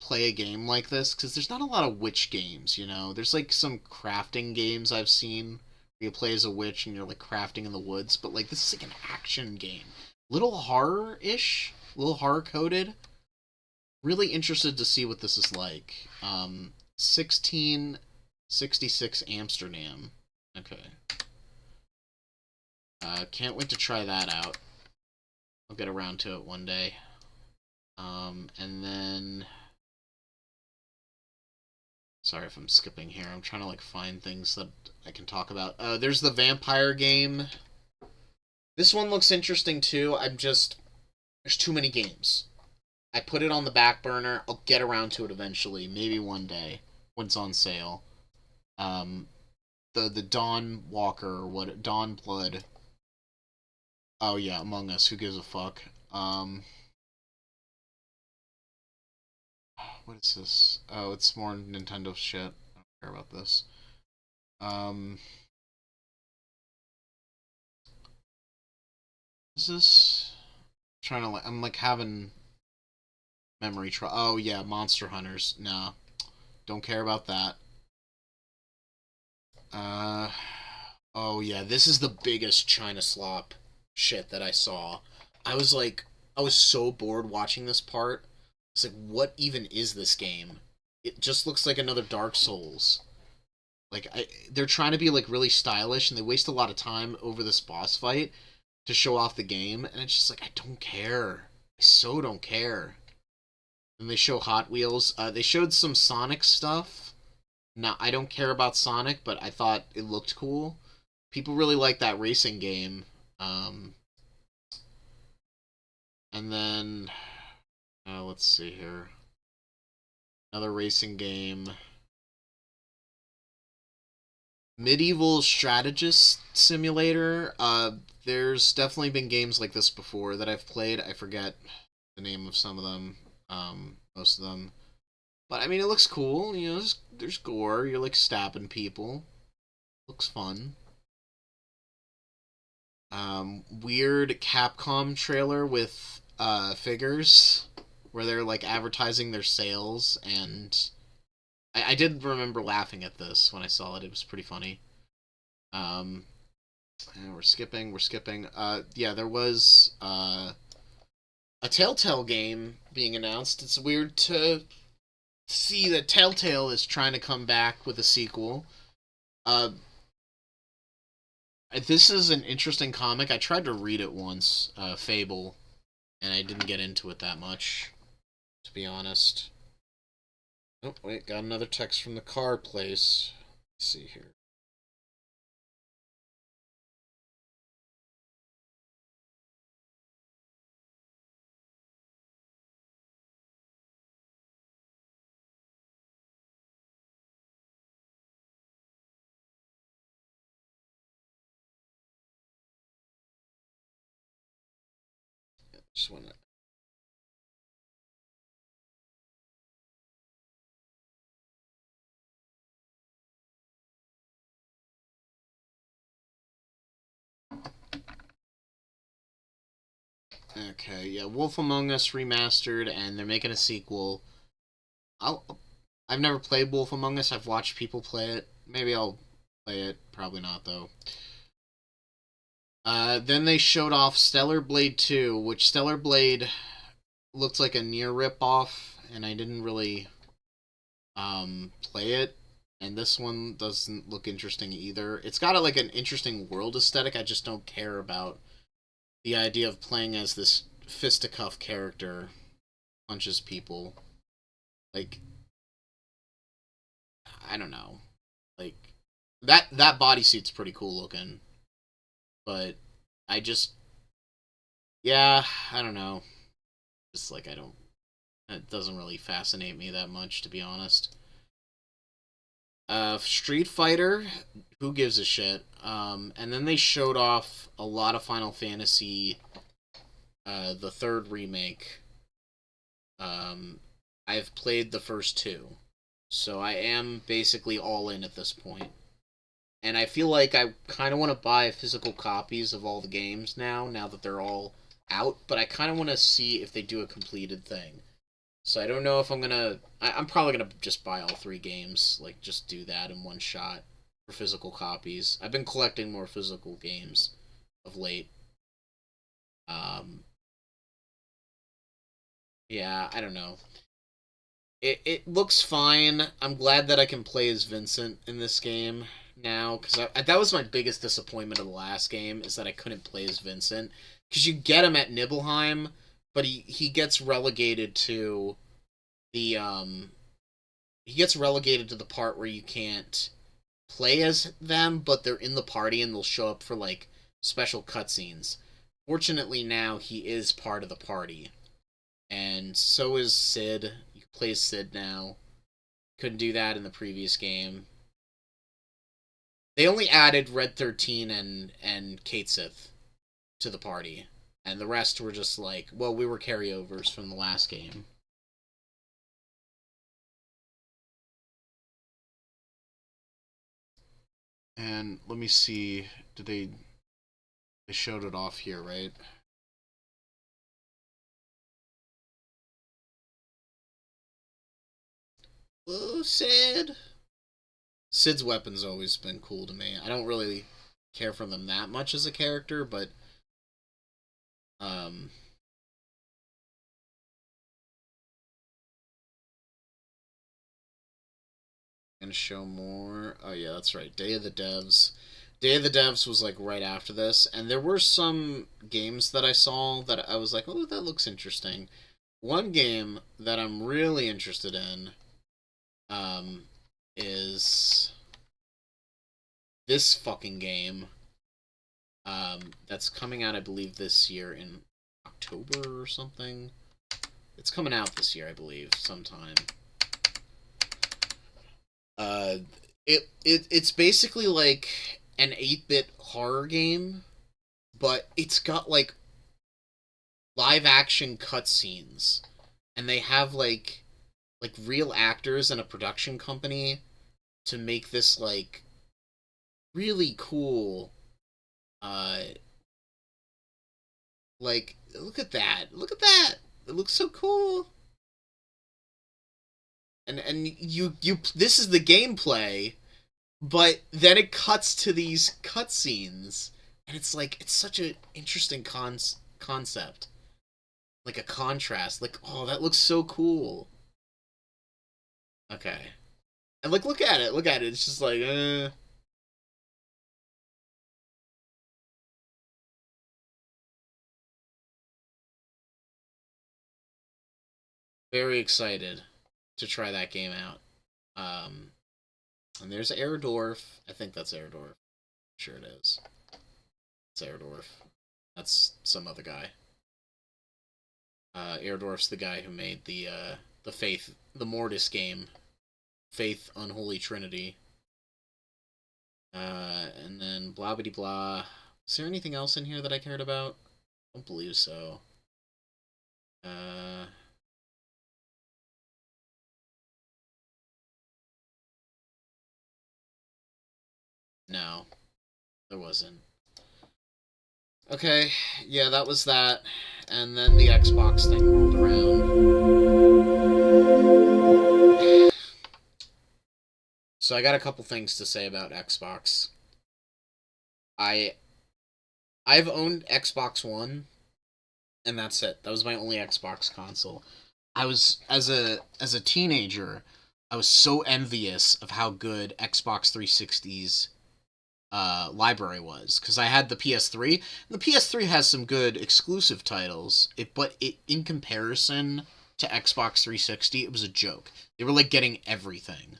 play a game like this, because there's not a lot of witch games, you know? There's, like, some crafting games I've seen where you play as a witch and you're, like, crafting in the woods, but, like, this is, like, an action game. Little horror-ish, little horror-coded. Really interested to see what this is like. 1666 Amsterdam. Okay. Can't wait to try that out. I'll get around to it one day. And then... Sorry if I'm skipping here. I'm trying to, like, find things that I can talk about. There's the vampire game. This one looks interesting, too. There's too many games. I put it on the back burner. I'll get around to it eventually. Maybe one day. When it's on sale. The Dawn Walker, or what? Dawn Blood. Oh, yeah, Among Us. Who gives a fuck? What is this? Oh, it's more Nintendo shit. I don't care about this. Is this... I'm like having memory trouble. Oh, yeah, Monster Hunters. Nah. Don't care about that. Oh, yeah, this is the biggest China slop shit that I saw. I was so bored watching this part. It's like, what even is this game? It just looks like another Dark Souls. Like, they're trying to be, like, really stylish, and they waste a lot of time over this boss fight to show off the game, and it's just like, I don't care. I so don't care. And they show Hot Wheels. They showed some Sonic stuff. Now, I don't care about Sonic, but I thought it looked cool. People really like that racing game. And then... let's see here. Another racing game. Medieval Strategist Simulator. There's definitely been games like this before that I've played. I forget the name of some of them, most of them. But I mean, it looks cool. You know, there's gore. You're like stabbing people. Looks fun. Weird Capcom trailer with figures where they're like advertising their sales, and I did remember laughing at this when I saw it. It was pretty funny. And we're skipping. Yeah, there was a Telltale game being announced. It's weird to see that Telltale is trying to come back with a sequel. This is an interesting comic. I tried to read it once, Fable, and I didn't get into it that much, to be honest. Oh, wait, got another text from the car place. Let's see here. Just want to... Okay, yeah, Wolf Among Us remastered, and they're making a sequel. I've never played Wolf Among Us. I've watched people play it. Maybe I'll play it. Probably not, though. Then they showed off Stellar Blade 2, which Stellar Blade looked like a near ripoff, and I didn't really play it. And this one doesn't look interesting either. It's got like an interesting world aesthetic. I just don't care about the idea of playing as this fisticuff character punches people. Like, I don't know. Like, that bodysuit's pretty cool looking. But I just, yeah, I don't know. Just like, it doesn't really fascinate me that much, to be honest. Street Fighter, who gives a shit? And then they showed off a lot of Final Fantasy, the third remake. I've played the first two, so I am basically all in at this point. And I feel like I kind of want to buy physical copies of all the games now that they're all out, but I kind of want to see if they do a completed thing. So I don't know if I'm gonna... I'm probably gonna just buy all three games, like just do that in one shot for physical copies. I've been collecting more physical games of late. Yeah, I don't know. It looks fine. I'm glad that I can play as Vincent in this game now, because that was my biggest disappointment of the last game, is that I couldn't play as Vincent. Because you get him at Nibelheim, but he gets relegated to the he gets relegated to the part where you can't play as them, but they're in the party and they'll show up for like special cutscenes. Fortunately, now he is part of the party, and so is Sid. You can play as Sid now. Couldn't do that in the previous game. They only added Red 13 and Kate Sith to the party. And the rest were just like, well, we were carryovers from the last game. And let me see, they showed it off here, right? Oh, Sid! Sid's weapon's always been cool to me. I don't really care for them that much as a character, but gonna show more. Oh yeah, that's right. Day of the Devs. Day of the Devs was like right after this, and there were some games that I saw that I was like, oh, that looks interesting. One game that I'm really interested in is this fucking game that's coming out, I believe, this year in October or something. It's coming out this year, I believe, sometime. It's basically like an 8-bit horror game, but it's got like live action cutscenes, and they have like real actors and a production company to make this like really cool like look at that. Look at that. It looks so cool. And you this is the gameplay, but then it cuts to these cutscenes, and it's like it's such an interesting concept. Like a contrast. Like, oh, that looks so cool. Okay. And like look at it. Look at it. It's just like very excited to try that game out. And there's Erdorf. I think that's Erdorf. Sure it is. It's Erdorf. That's some other guy. Erdorf's the guy who made the Faith, the Mortis game, Faith Unholy Trinity. And then blah blah blah. Is there anything else in here that I cared about? I don't believe so. No, there wasn't. Okay, yeah, that was that. And then the Xbox thing rolled around. So I got a couple things to say about Xbox. I've owned Xbox One, and that's it. That was my only Xbox console. I was as a teenager, I was so envious of how good Xbox 360's library was, because I had the PS3. The PS3 has some good exclusive titles, but in comparison to Xbox 360, it was a joke. They were like getting everything,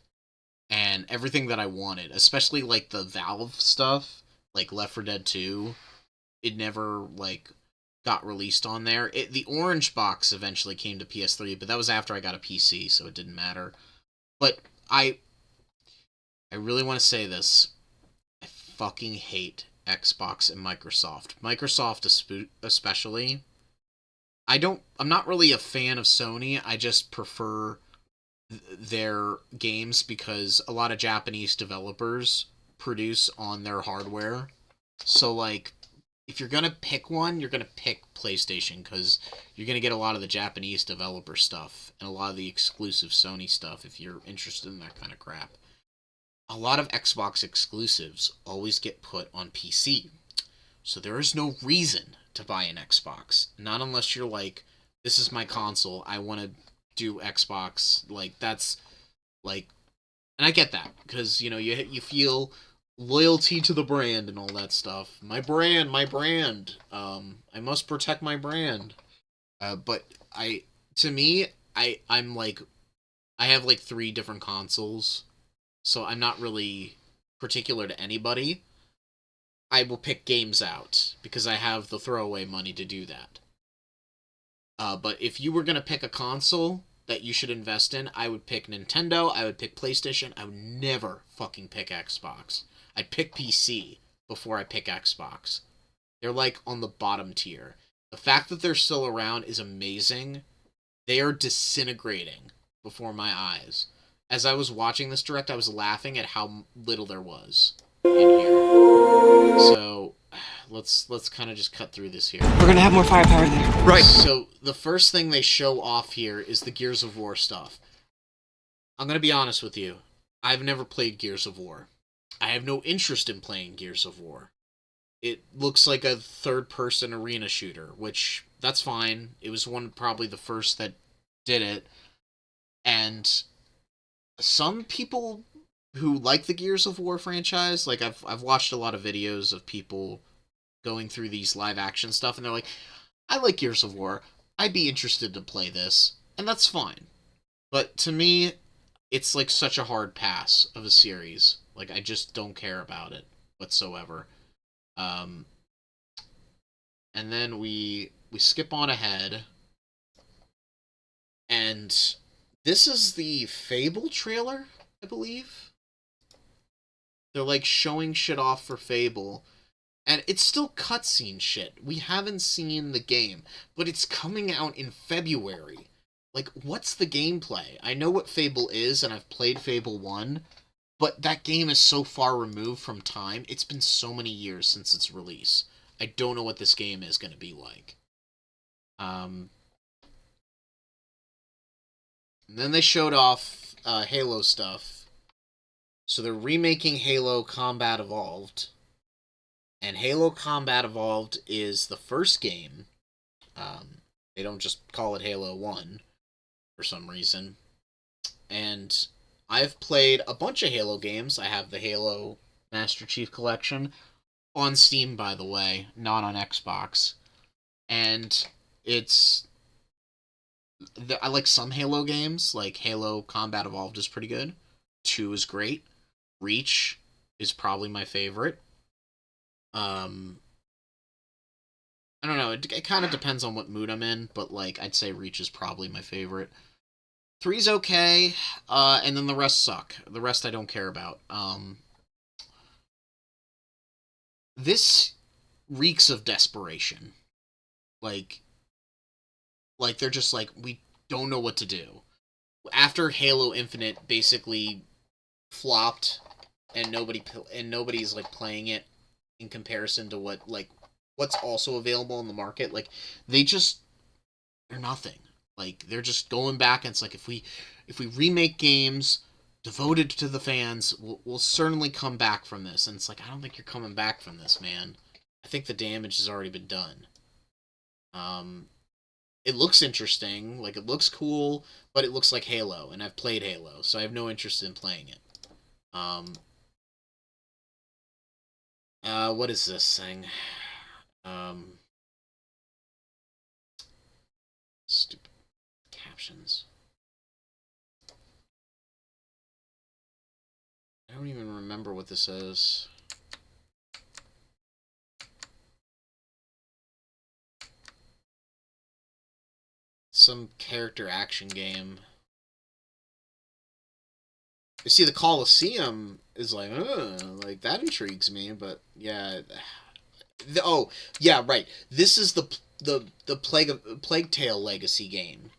and everything that I wanted, especially like the Valve stuff, like Left 4 Dead 2. It never like got released on there. The orange box eventually came to PS3, but that was after I got a PC, so it didn't matter. But I really want to say this. I fucking hate Xbox and Microsoft. Microsoft especially. I'm not really a fan of Sony. I just prefer their games because a lot of Japanese developers produce on their hardware. So like, if you're gonna pick one, you're gonna pick PlayStation, because you're gonna get a lot of the Japanese developer stuff and a lot of the exclusive Sony stuff if you're interested in that kind of crap. A lot of Xbox exclusives always get put on PC. So there is no reason to buy an Xbox. Not unless you're like, this is my console, I want to do Xbox. Like, that's, like, and I get that, because, you know, you feel loyalty to the brand and all that stuff. My brand. I must protect my brand. But I'm like, I have like 3 different consoles, so I'm not really particular to anybody. I will pick games out because I have the throwaway money to do that. But if you were going to pick a console that you should invest in, I would pick Nintendo, I would pick PlayStation, I would never fucking pick Xbox. I'd pick PC before I pick Xbox. They're like on the bottom tier. The fact that they're still around is amazing. They are disintegrating before my eyes. As I was watching this direct, I was laughing at how little there was in here. So let's kind of just cut through this here. We're gonna have more firepower there. Right. So the first thing they show off here is the Gears of War stuff. I'm gonna be honest with you. I've never played Gears of War. I have no interest in playing Gears of War. It looks like a third-person arena shooter, which, that's fine. It was probably the first that did it. And some people who like the Gears of War franchise, like I've watched a lot of videos of people going through these live-action stuff, and they're like, I like Gears of War. I'd be interested to play this. And that's fine. But to me, it's like such a hard pass of a series. Like, I just don't care about it whatsoever. And then we skip on ahead. And this is the Fable trailer, I believe. They're like showing shit off for Fable. And it's still cutscene shit. We haven't seen the game, but it's coming out in February. Like, what's the gameplay? I know what Fable is, and I've played Fable 1, but that game is so far removed from time. It's been so many years since its release. I don't know what this game is going to be like. And then they showed off Halo stuff. So they're remaking Halo Combat Evolved. And Halo Combat Evolved is the first game. They don't just call it Halo 1 for some reason. And I've played a bunch of Halo games. I have the Halo Master Chief Collection on Steam, by the way, not on Xbox. And I like some Halo games, like Halo Combat Evolved is pretty good. 2 is great. Reach is probably my favorite. I don't know, it kind of depends on what mood I'm in, but like I'd say Reach is probably my favorite. 3's okay, and then the rest suck. The rest I don't care about. This reeks of desperation. Like they're just like, we don't know what to do. After Halo Infinite basically flopped and nobody's like playing it in comparison to what's also available in the market, like they're nothing. Like they're just going back, and it's like, if we remake games devoted to the fans, we'll certainly come back from this. And it's like, I don't think you're coming back from this, man. I think the damage has already been done. It looks interesting, like it looks cool, but it looks like Halo, and I've played Halo, so I have no interest in playing it. What is this thing? Stupid captions. I don't even remember what this is. Some character action game. You see, the Coliseum is like that intrigues me, but yeah. Oh, yeah, right. This is the Plague Tale Legacy game,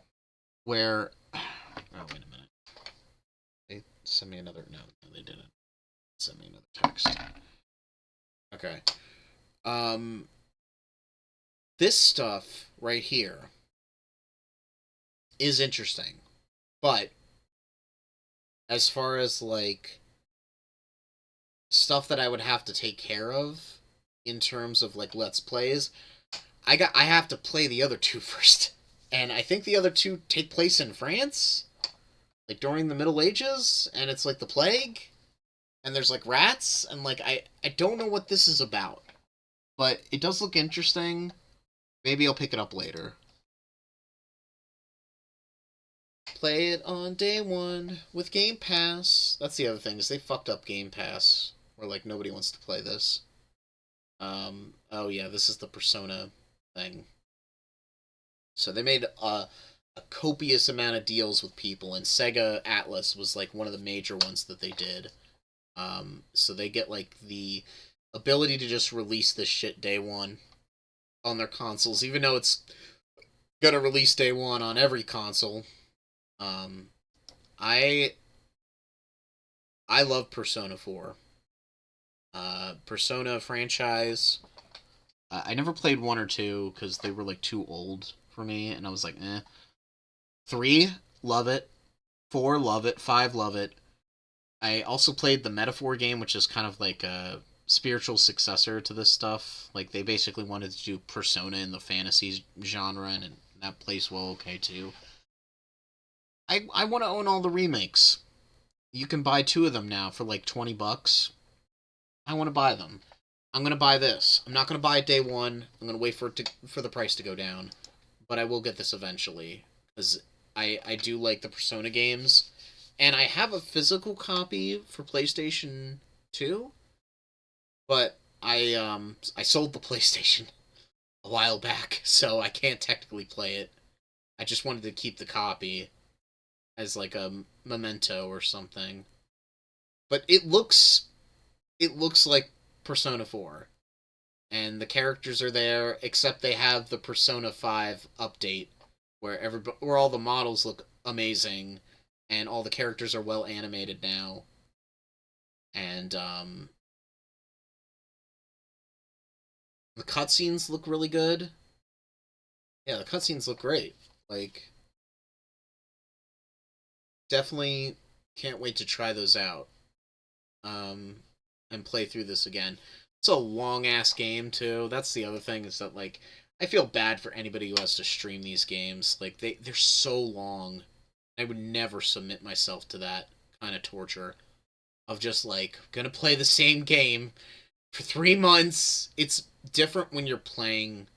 where. Oh, wait a minute. They sent me another. No, they didn't. Send me another text. Okay. This stuff right here is interesting, but as far as like stuff that I would have to take care of in terms of like Let's Plays, I have to play the other two first. And I think the other two take place in France, like during the Middle Ages, and it's like the plague, and there's like rats, and like I don't know what this is about, but it does look interesting. Maybe I'll pick it up later. Play it on day one with Game Pass. That's the other thing, is they fucked up Game Pass, where like nobody wants to play this. Oh yeah, this is the Persona thing. So they made a copious amount of deals with people, and Sega Atlas was like one of the major ones that they did. So they get like the ability to just release this shit day one on their consoles, even though it's gonna release day one on every console. I love Persona 4. Persona franchise. I never played 1 or 2 because they were like too old for me, and I was like, eh. 3, love it. 4, love it. 5, love it. I also played the Metaphor game, which is kind of like a spiritual successor to this stuff. Like, they basically wanted to do Persona in the fantasy genre, and that plays well okay too. I want to own all the remakes. You can buy 2 of them now for like $20. I want to buy them. I'm going to buy this. I'm not going to buy it day one. I'm going to wait for the price to go down. But I will get this eventually, because I do like the Persona games. And I have a physical copy for PlayStation 2. But I sold the PlayStation a while back, so I can't technically play it. I just wanted to keep the copy as like a memento or something. But it looks like Persona 4. and the characters are there, except they have the Persona 5 update where all the models look amazing and all the characters are well animated now. And the cutscenes look really good. Yeah, the cutscenes look great. Like, definitely can't wait to try those out. And play through this again. It's a long-ass game, too. That's the other thing, is that, like, I feel bad for anybody who has to stream these games. Like, they're so long. I would never submit myself to that kind of torture. Of just, like, gonna play the same game for 3 months. It's different when you're playing,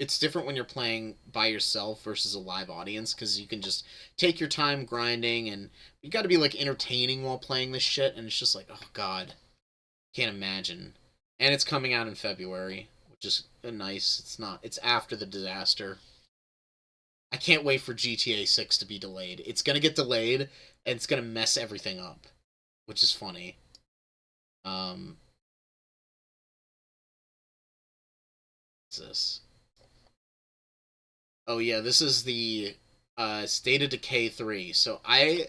It's different when you're playing by yourself versus a live audience, because you can just take your time grinding, and you got to be, like, entertaining while playing this shit, and it's just like, oh god, can't imagine. And it's coming out in February, which is it's after the disaster. I can't wait for GTA 6 to be delayed. It's gonna get delayed, and it's gonna mess everything up, which is funny. What's this? Oh yeah, this is the State of Decay 3. So I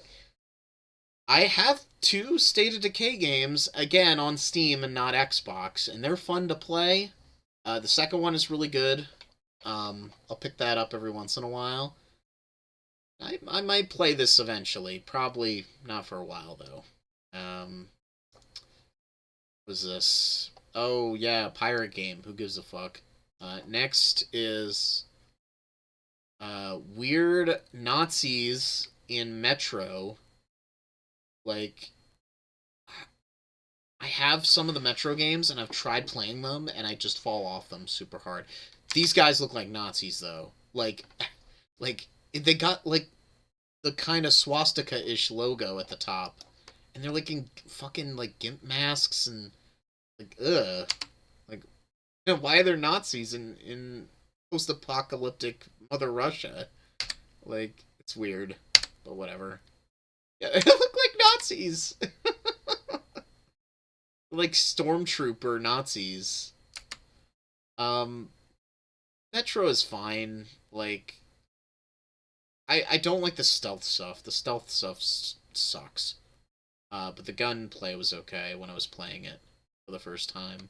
have 2 State of Decay games, again, on Steam and not Xbox, and they're fun to play. The second one is really good. I'll pick that up every once in a while. I might play this eventually. Probably not for a while, though. What was this? Oh, yeah, pirate game. Who gives a fuck? Next is weird Nazis in Metro. Like, I have some of the Metro games, and I've tried playing them, and I just fall off them super hard. These guys look like Nazis, though. Like, they got, like, the kind of swastika-ish logo at the top. And they're, like, in fucking, like, gimp masks, and, like, ugh. Like, you know, why are there Nazis in post-apocalyptic Mother Russia? Like, it's weird, but whatever. Yeah, they look like Nazis! Like stormtrooper Nazis. Metro is fine. Like, I don't like the stealth stuff. The stealth stuff sucks. But the gunplay was okay when I was playing it for the first time.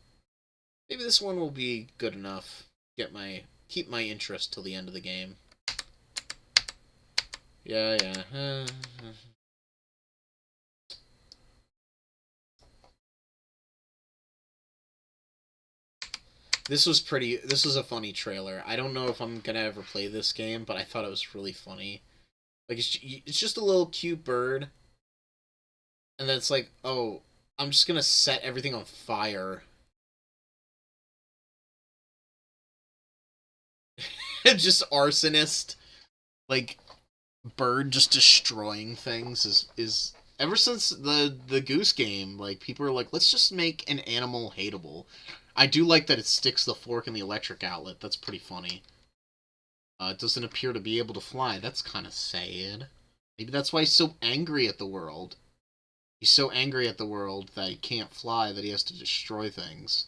Maybe this one will be good enough. Keep my interest till the end of the game. Yeah. This was a funny trailer. I don't know if I'm gonna ever play this game, but I thought it was really funny. Like, it's just a little cute bird. And then it's like, oh, I'm just gonna set everything on fire. Just arsonist. Like, bird just destroying things is ever since the Goose game, like, people are like, let's just make an animal hateable. I do like that it sticks the fork in the electric outlet. That's pretty funny. It doesn't appear to be able to fly. That's kind of sad. Maybe that's why he's so angry at the world. He's so angry at the world that he can't fly, that he has to destroy things.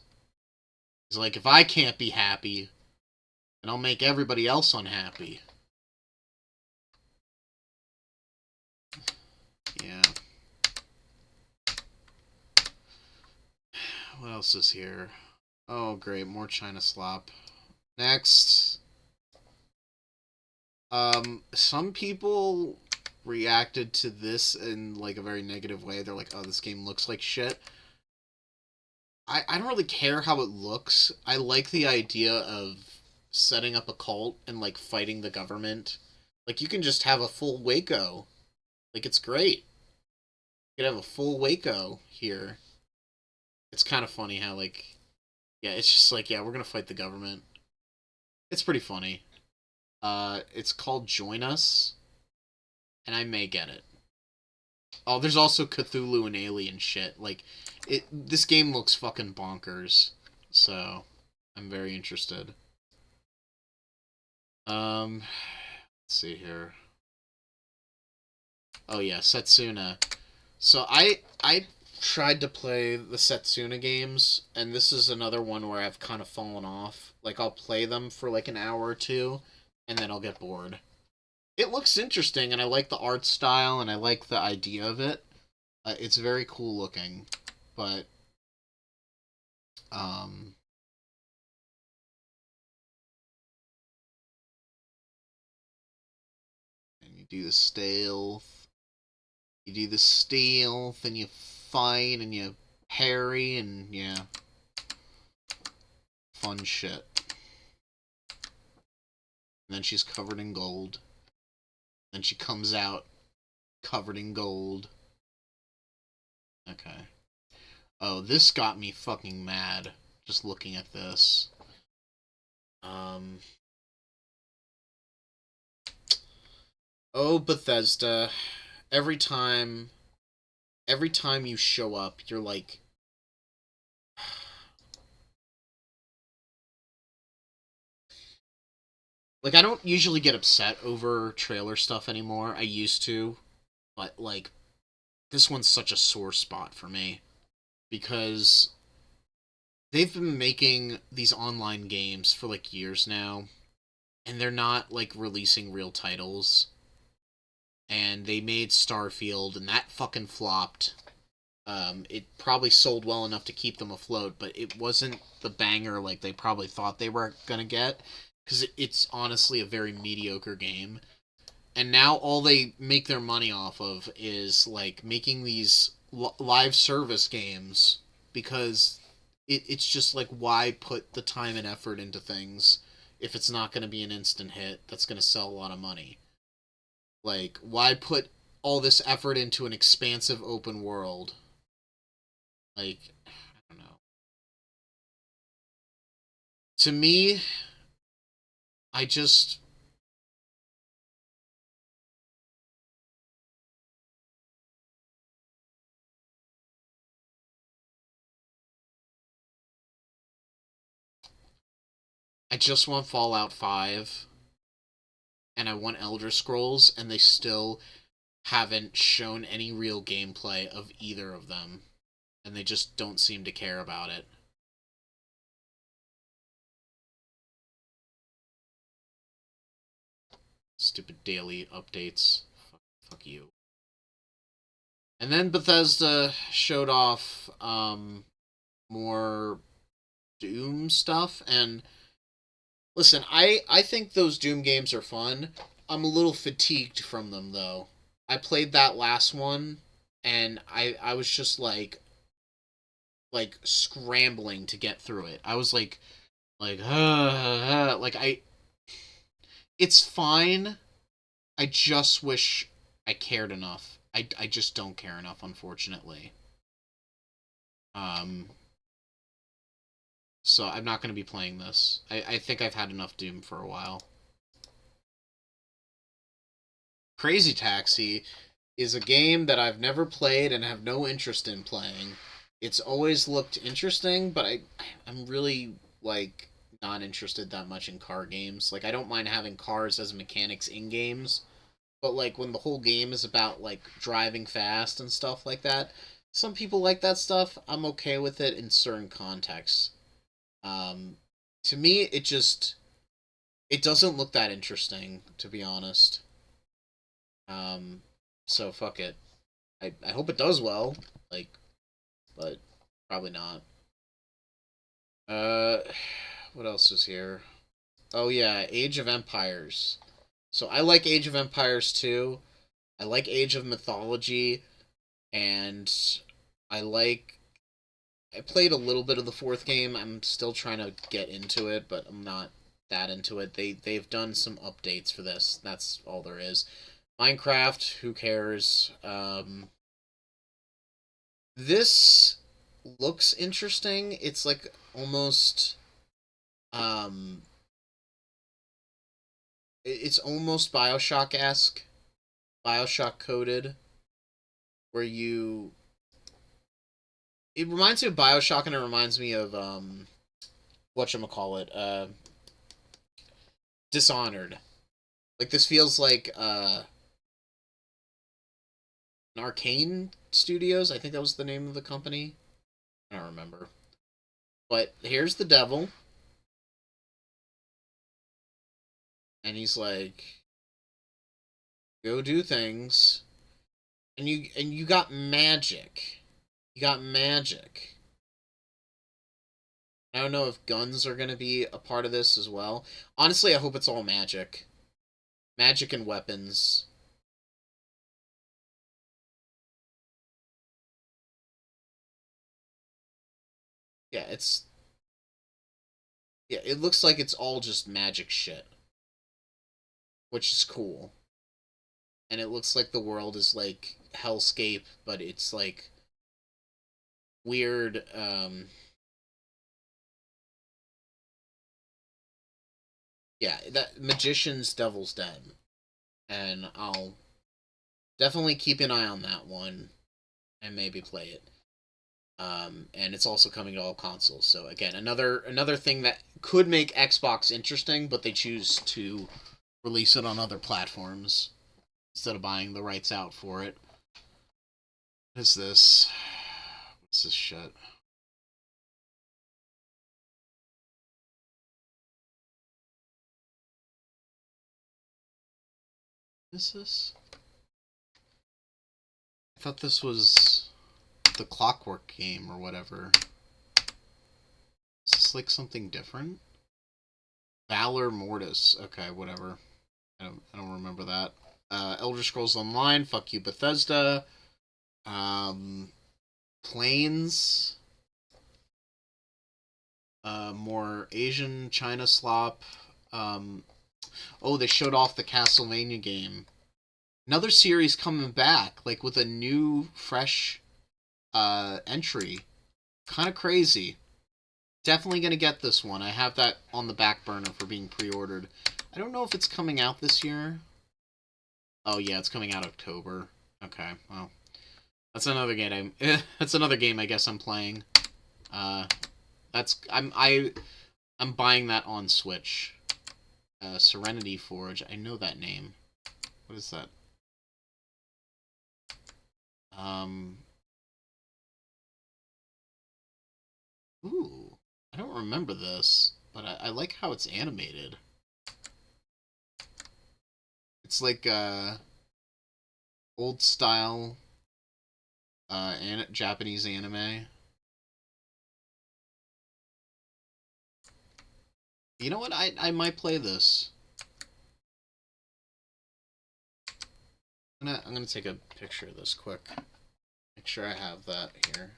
He's like, if I can't be happy, then I'll make everybody else unhappy. Yeah. What else is here? Oh, great. More China slop. Next. Some people reacted to this in, like, a very negative way. They're like, oh, this game looks like shit. I don't really care how it looks. I like the idea of setting up a cult and, like, fighting the government. Like, you can just have a full Waco. Like, it's great. You could have a full Waco here. It's kind of funny how, like, yeah, it's just like, yeah, we're gonna fight the government. It's pretty funny. It's called Join Us, and I may get it. Oh, there's also Cthulhu and alien shit. Like, this game looks fucking bonkers, so I'm very interested. Let's see here. Oh yeah, Setsuna. So I tried to play the Setsuna games, and this is another one where I've kind of fallen off. Like, I'll play them for like an hour or two, and then I'll get bored. It looks interesting, and I like the art style, and I like the idea of it. It's very cool looking, but and you do the stealth, and you fight, and you parry, and yeah, fun shit. And then she's covered in gold. Then she comes out covered in gold. Okay. Oh, this got me fucking mad just looking at this. Oh, Bethesda. Every time you show up, you're like, I don't usually get upset over trailer stuff anymore. I used to, but like, this one's such a sore spot for me because they've been making these online games for like years now, and they're not like releasing real titles. And they made Starfield, and that fucking flopped. It probably sold well enough to keep them afloat, but it wasn't the banger like they probably thought they were gonna get, because it's honestly a very mediocre game. And now all they make their money off of is like making these live service games, because it's just like, why put the time and effort into things if it's not going to be an instant hit that's going to sell a lot of money? Like, why put all this effort into an expansive open world? Like, I don't know. To me, I just... I just want Fallout 5, and I want Elder Scrolls, and they still haven't shown any real gameplay of either of them. And they just don't seem to care about it. Stupid daily updates. Fuck you. And then Bethesda showed off more Doom stuff, and listen, I think those Doom games are fun. I'm a little fatigued from them, though. I played that last one, and I was just like scrambling to get through it. I was like it's fine. I just wish I cared enough. I just don't care enough, unfortunately. So I'm not going to be playing this. I think I've had enough Doom for a while. Crazy Taxi is a game that I've never played and have no interest in playing. It's always looked interesting, but I'm really, like, not interested that much in car games. Like, I don't mind having cars as mechanics in games, but, like, when the whole game is about, like, driving fast and stuff like that, some people like that stuff. I'm okay with it in certain contexts. To me, it doesn't look that interesting, to be honest. So fuck it. I hope it does well, like, but probably not. What else is here? Oh yeah, Age of Empires. So I like Age of Empires too. I like Age of Mythology, and I played a little bit of the fourth game. I'm still trying to get into it, but I'm not that into it. They've done some updates for this. That's all there is. Minecraft, who cares? This looks interesting. It's like almost it's almost BioShock-esque, BioShock coded, where it reminds me of BioShock, and it reminds me of whatchamacallit, Dishonored. Like, this feels like an Arcane Studios. I think that was the name of the company. I don't remember. But here's the devil. And he's like, go do things. And you got magic. You got magic. I don't know if guns are going to be a part of this as well. Honestly, I hope it's all magic. Magic and weapons. Yeah, it looks like it's all just magic shit. Which is cool. And it looks like the world is like hellscape, but it's like weird, yeah, that Magician's Devil's Den. And I'll definitely keep an eye on that one and maybe play it. And it's also coming to all consoles. So again, another thing that could make Xbox interesting, but they choose to release it on other platforms instead of buying the rights out for it. What is this? What's this shit? What is this? I thought this was the Clockwork game or whatever. Is this like something different? Valor Mortis. Okay, whatever. I don't remember that. Elder Scrolls Online. Fuck you, Bethesda. Planes. More Asian China slop. Oh, they showed off the Castlevania game. Another series coming back, like with a new, fresh entry. Kind of crazy. Definitely gonna get this one. I have that on the back burner for being pre-ordered. I don't know if it's coming out this year. Oh yeah, it's coming out October. Okay, well, that's another game. That's another game I guess I'm playing. I'm buying that on Switch. Serenity Forge. I know that name. What is that? Ooh, I don't remember this, but I like how it's animated. It's like old style Japanese anime. You know what? I might play this. I'm gonna take a picture of this quick. Make sure I have that here.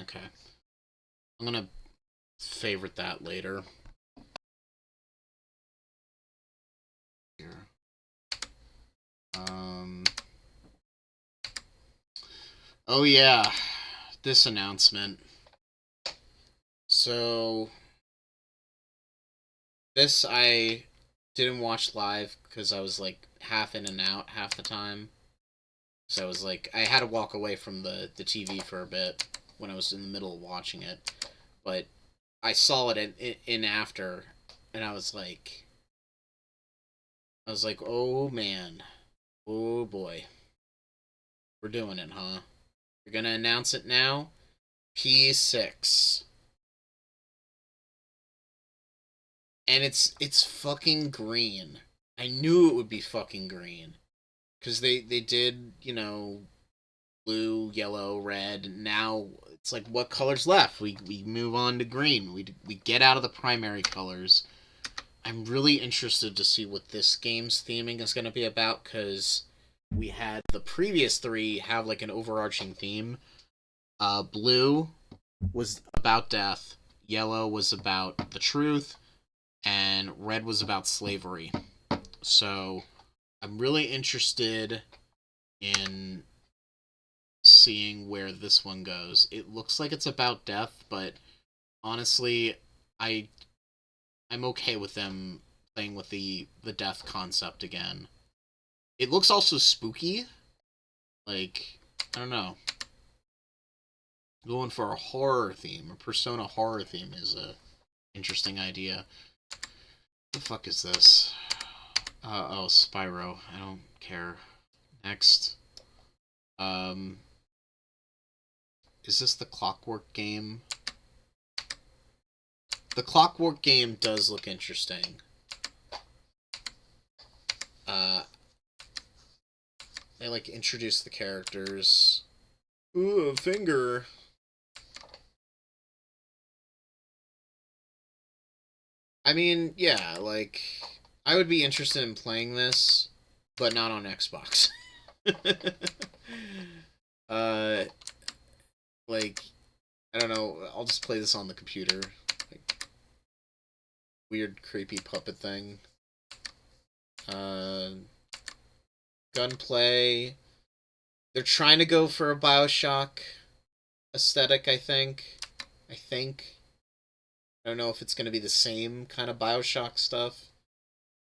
Okay. I'm gonna favorite that later. Here. Oh yeah, this announcement. So this I didn't watch live because I was like half in and out half the time. So I was like, I had to walk away from the TV for a bit when I was in the middle of watching it. But I saw it in after, and I was like, oh man, oh boy, we're doing it, huh? You're gonna announce it now? P6. And it's fucking green. I knew it would be fucking green. Because they did, you know, blue, yellow, red. Now it's like, what color's left? We move on to green. We get out of the primary colors. I'm really interested to see what this game's theming is going to be about, because we had the previous three have like an overarching theme. Blue was about death. Yellow was about the truth. And red was about slavery. So I'm really interested in seeing where this one goes. It looks like it's about death, but honestly, I'm okay with them playing with the death concept again. It looks also spooky. Like, I don't know. Going for a horror theme, a Persona horror theme is a interesting idea. What the fuck is this? Oh, Spyro. I don't care. Next. Is this the Clockwork game? The Clockwork game does look interesting. They, like, introduce the characters. Ooh, a finger. I mean, yeah, like, I would be interested in playing this, but not on Xbox. Like, I don't know, I'll just play this on the computer. Like, weird, creepy puppet thing. Gunplay. They're trying to go for a Bioshock aesthetic, I think. I don't know if it's going to be the same kind of Bioshock stuff.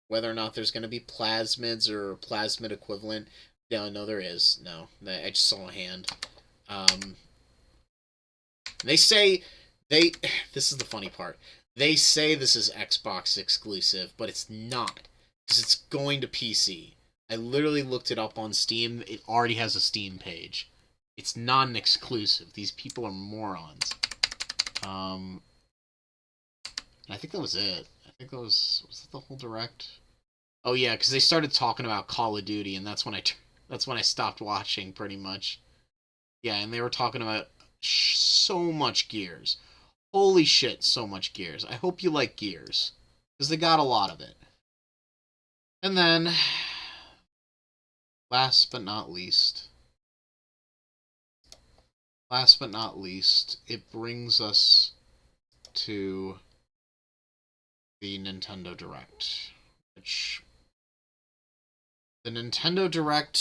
Whether or not there's going to be plasmids or plasmid equivalent. No, there is. No, I just saw a hand. They say... This is the funny part. They say this is Xbox exclusive, but it's not. Because it's going to PC. I literally looked it up on Steam. It already has a Steam page. It's not an exclusive. These people are morons. I think that was it. I think that was that the whole direct? Oh yeah, because they started talking about Call of Duty, and that's when I stopped watching, pretty much. Yeah, and they were talking about so much Gears. Holy shit, so much Gears. I hope you like Gears, because they got a lot of it. And then, last but not least, it brings us to the Nintendo Direct, which the Nintendo Direct,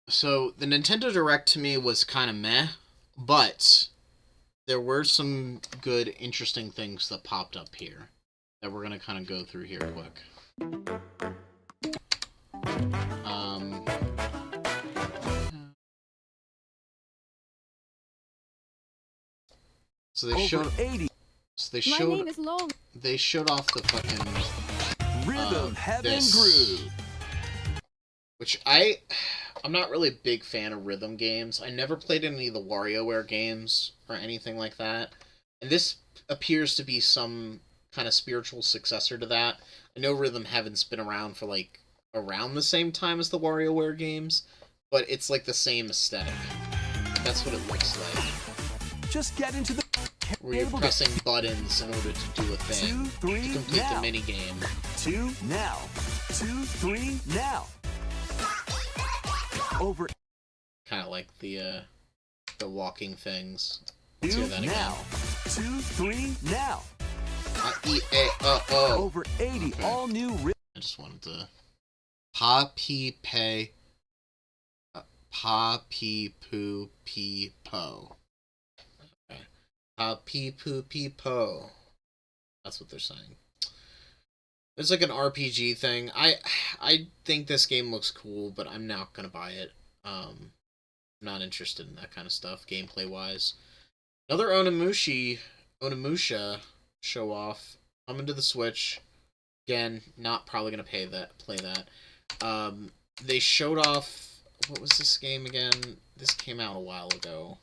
so the Nintendo Direct to me was kind of meh, but there were some good, interesting things that popped up here that we're going to kind of go through here quick. So they showed... So they showed... My name is Long. They showed off the fucking... Rhythm, Heaven, this, Groove. which I'm not really a big fan of rhythm games. I never played any of the WarioWare games or anything like that. And this appears to be some kind of spiritual successor to that. I know Rhythm Heaven's been around for, like, around the same time as the WarioWare games, but it's, like, the same aesthetic. That's what it looks like. Just get into the... Where you're pressing buttons in order to do a thing. 2, 3, to complete now. the minigame. 2, now. 2, 3, now. Over. Kind of like the walking things. 2 now. 2, 3 now. Oh. Over 80 okay. all new. I just wanted to. Pa P Pay. Pa P Poo P Po. Okay. Pa P Poo P Po. That's what they're saying. It's like an RPG thing. I think this game looks cool, but I'm not gonna buy it. I'm not interested in that kind of stuff, gameplay-wise. Another Onimusha show off coming to the Switch. Again, not probably gonna play that. They showed off, what was this game again? This came out a while ago.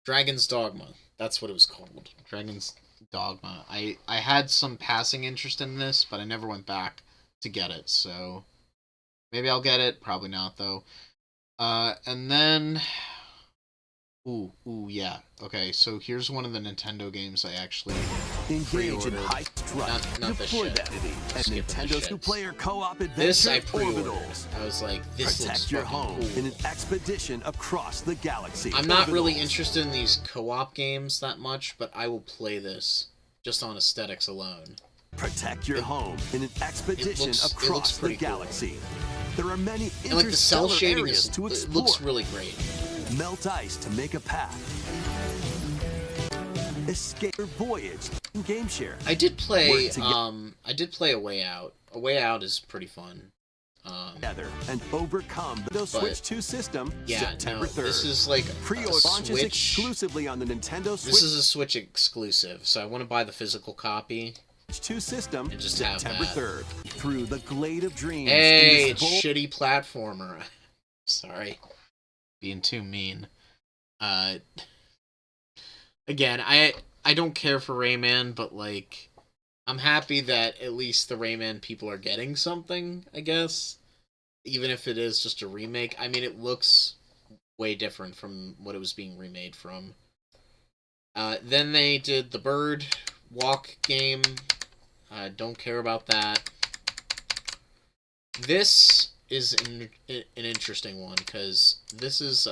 Dragon's Dogma. That's what it was called. Dragon's Dogma. I had some passing interest in this, but I never went back to get it, so maybe I'll get it. Probably not, though. And then... Ooh, yeah. Okay, so here's one of the Nintendo games I actually Engage in pre-ordered. high strut, Not this deploy shit. that and Skip the Nintendo shits. two-player co-op This I adventure pre-ordered. Orbitals. I was like, this looks Protect your fucking home cool. in an expedition across the galaxy. I'm not really Orbitals. interested in these co-op games that much, but I will play this just on aesthetics alone. Protect your home in an expedition looks across the pretty cool. galaxy. There are many And like the cell interstellar shading areas is, to it explore. looks really great. Melt ice to make a path. Escape your voyage in Game Share. I did play Work A Way Out. A Way Out is pretty fun. Together and overcome the Switch 2 system September 3rd. This is like a Pre-order launches Switch. exclusively on the Nintendo Switch This is a Switch exclusive, so I want to buy the physical copy. 2 system And just have September that. 3rd. Through the Glade of Dreams. Hey, in it's this bold shitty platformer. Sorry, being too mean. Again, I don't care for Rayman, but like, I'm happy that at least the Rayman people are getting something, I guess. Even if it is just a remake. I mean, it looks way different from what it was being remade from. Then they did the Bird Walk game. I don't care about that. This is an interesting one, because this is,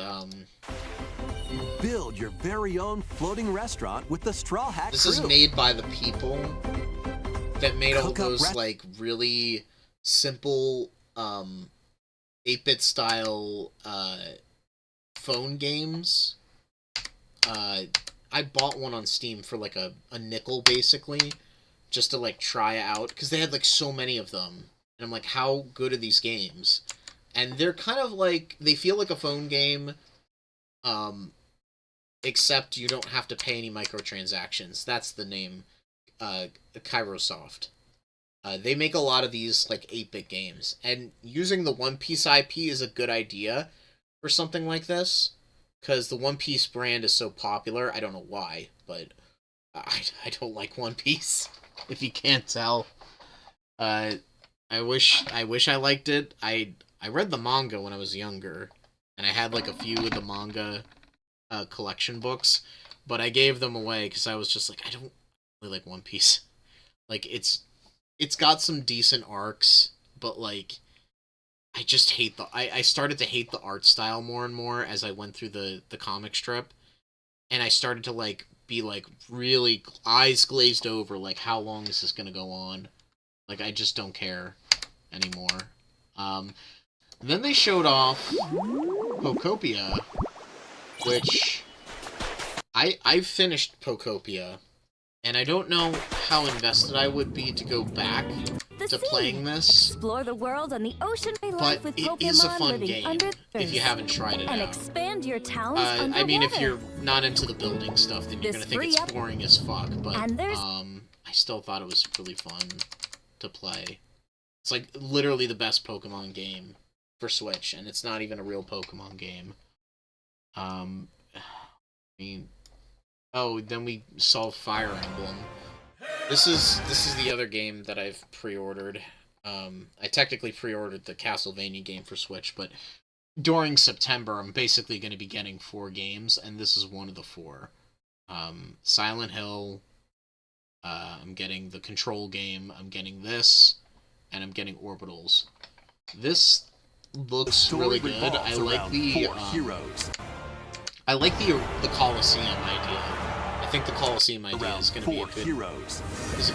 Build your very own floating restaurant with the Straw Hat this crew. is made by the people that made all Cook up those, like, really simple, 8-bit style, phone games. I bought one on Steam for, like, a nickel, basically, just to, like, try out, because they had, like, so many of them. And I'm like, how good are these games? And they're kind of like, they feel like a phone game, except you don't have to pay any microtransactions. That's the name, Kairosoft. They make a lot of these, like, 8-bit games. And using the One Piece IP is a good idea for something like this, because the One Piece brand is so popular. I don't know why, but I don't like One Piece, if you can't tell. I wish I liked it. I read the manga when I was younger, and I had like a few of the manga collection books, but I gave them away because I was just like, I don't really like One Piece. Like, it's got some decent arcs, but like, I just hate I started to hate the art style more and more as I went through the comic strip, and I started to like be like really eyes glazed over, like, how long is this gonna go on? Like, I just don't care anymore. Then they showed off Pokopia, which I've finished Pokopia, and I don't know how invested I would be to go back to playing this, Explore the world on the ocean but life with it Pokemon is a fun living game under if you haven't tried it and out. expand your talents I mean, if underwater. you're not into the building stuff, then you're This gonna think it's free up- boring as fuck, but And there's- I still thought it was really fun to play. It's like literally the best Pokemon game for Switch, and it's not even a real Pokemon game. I mean, oh, then we saw Fire Emblem. This is the other game that I've pre-ordered. I technically pre-ordered the Castlevania game for Switch, but during September, I'm basically going to be getting 4 games, and this is one of the 4. Silent Hill, I'm getting the Control game, I'm getting this, and I'm getting Orbitals. This looks really good. I like the I like the Coliseum idea. I think the Coliseum idea is going to be a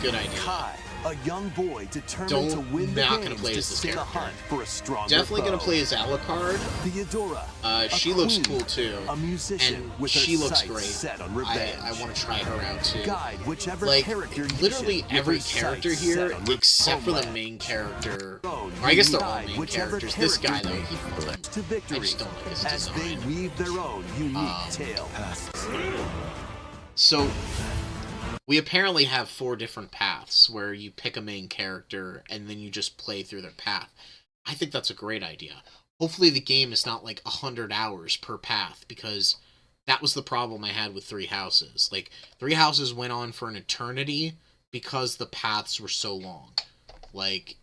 good idea. Kai, a young boy determined to win the not games gonna play to as this stay the character. hunt for a stronger Definitely foe. gonna play as Alucard. Theodora, She a looks queen, cool too, a musician and with her she looks sights great. set on revenge. I want to try her out too. Guide whichever Like, character you literally should with every her character sights here, set on except for the homeland. main character. Throne, Or I guess you they're all guide main whichever characters. This guy character though, you select to I victory just don't like his as they design. weave their own unique tale. So, we apparently have 4 different paths where you pick a main character and then you just play through their path. I think that's a great idea. Hopefully the game is not like 100 hours per path, because that was the problem I had with 3 Houses. Like, 3 Houses went on for an eternity because the paths were so long. Like,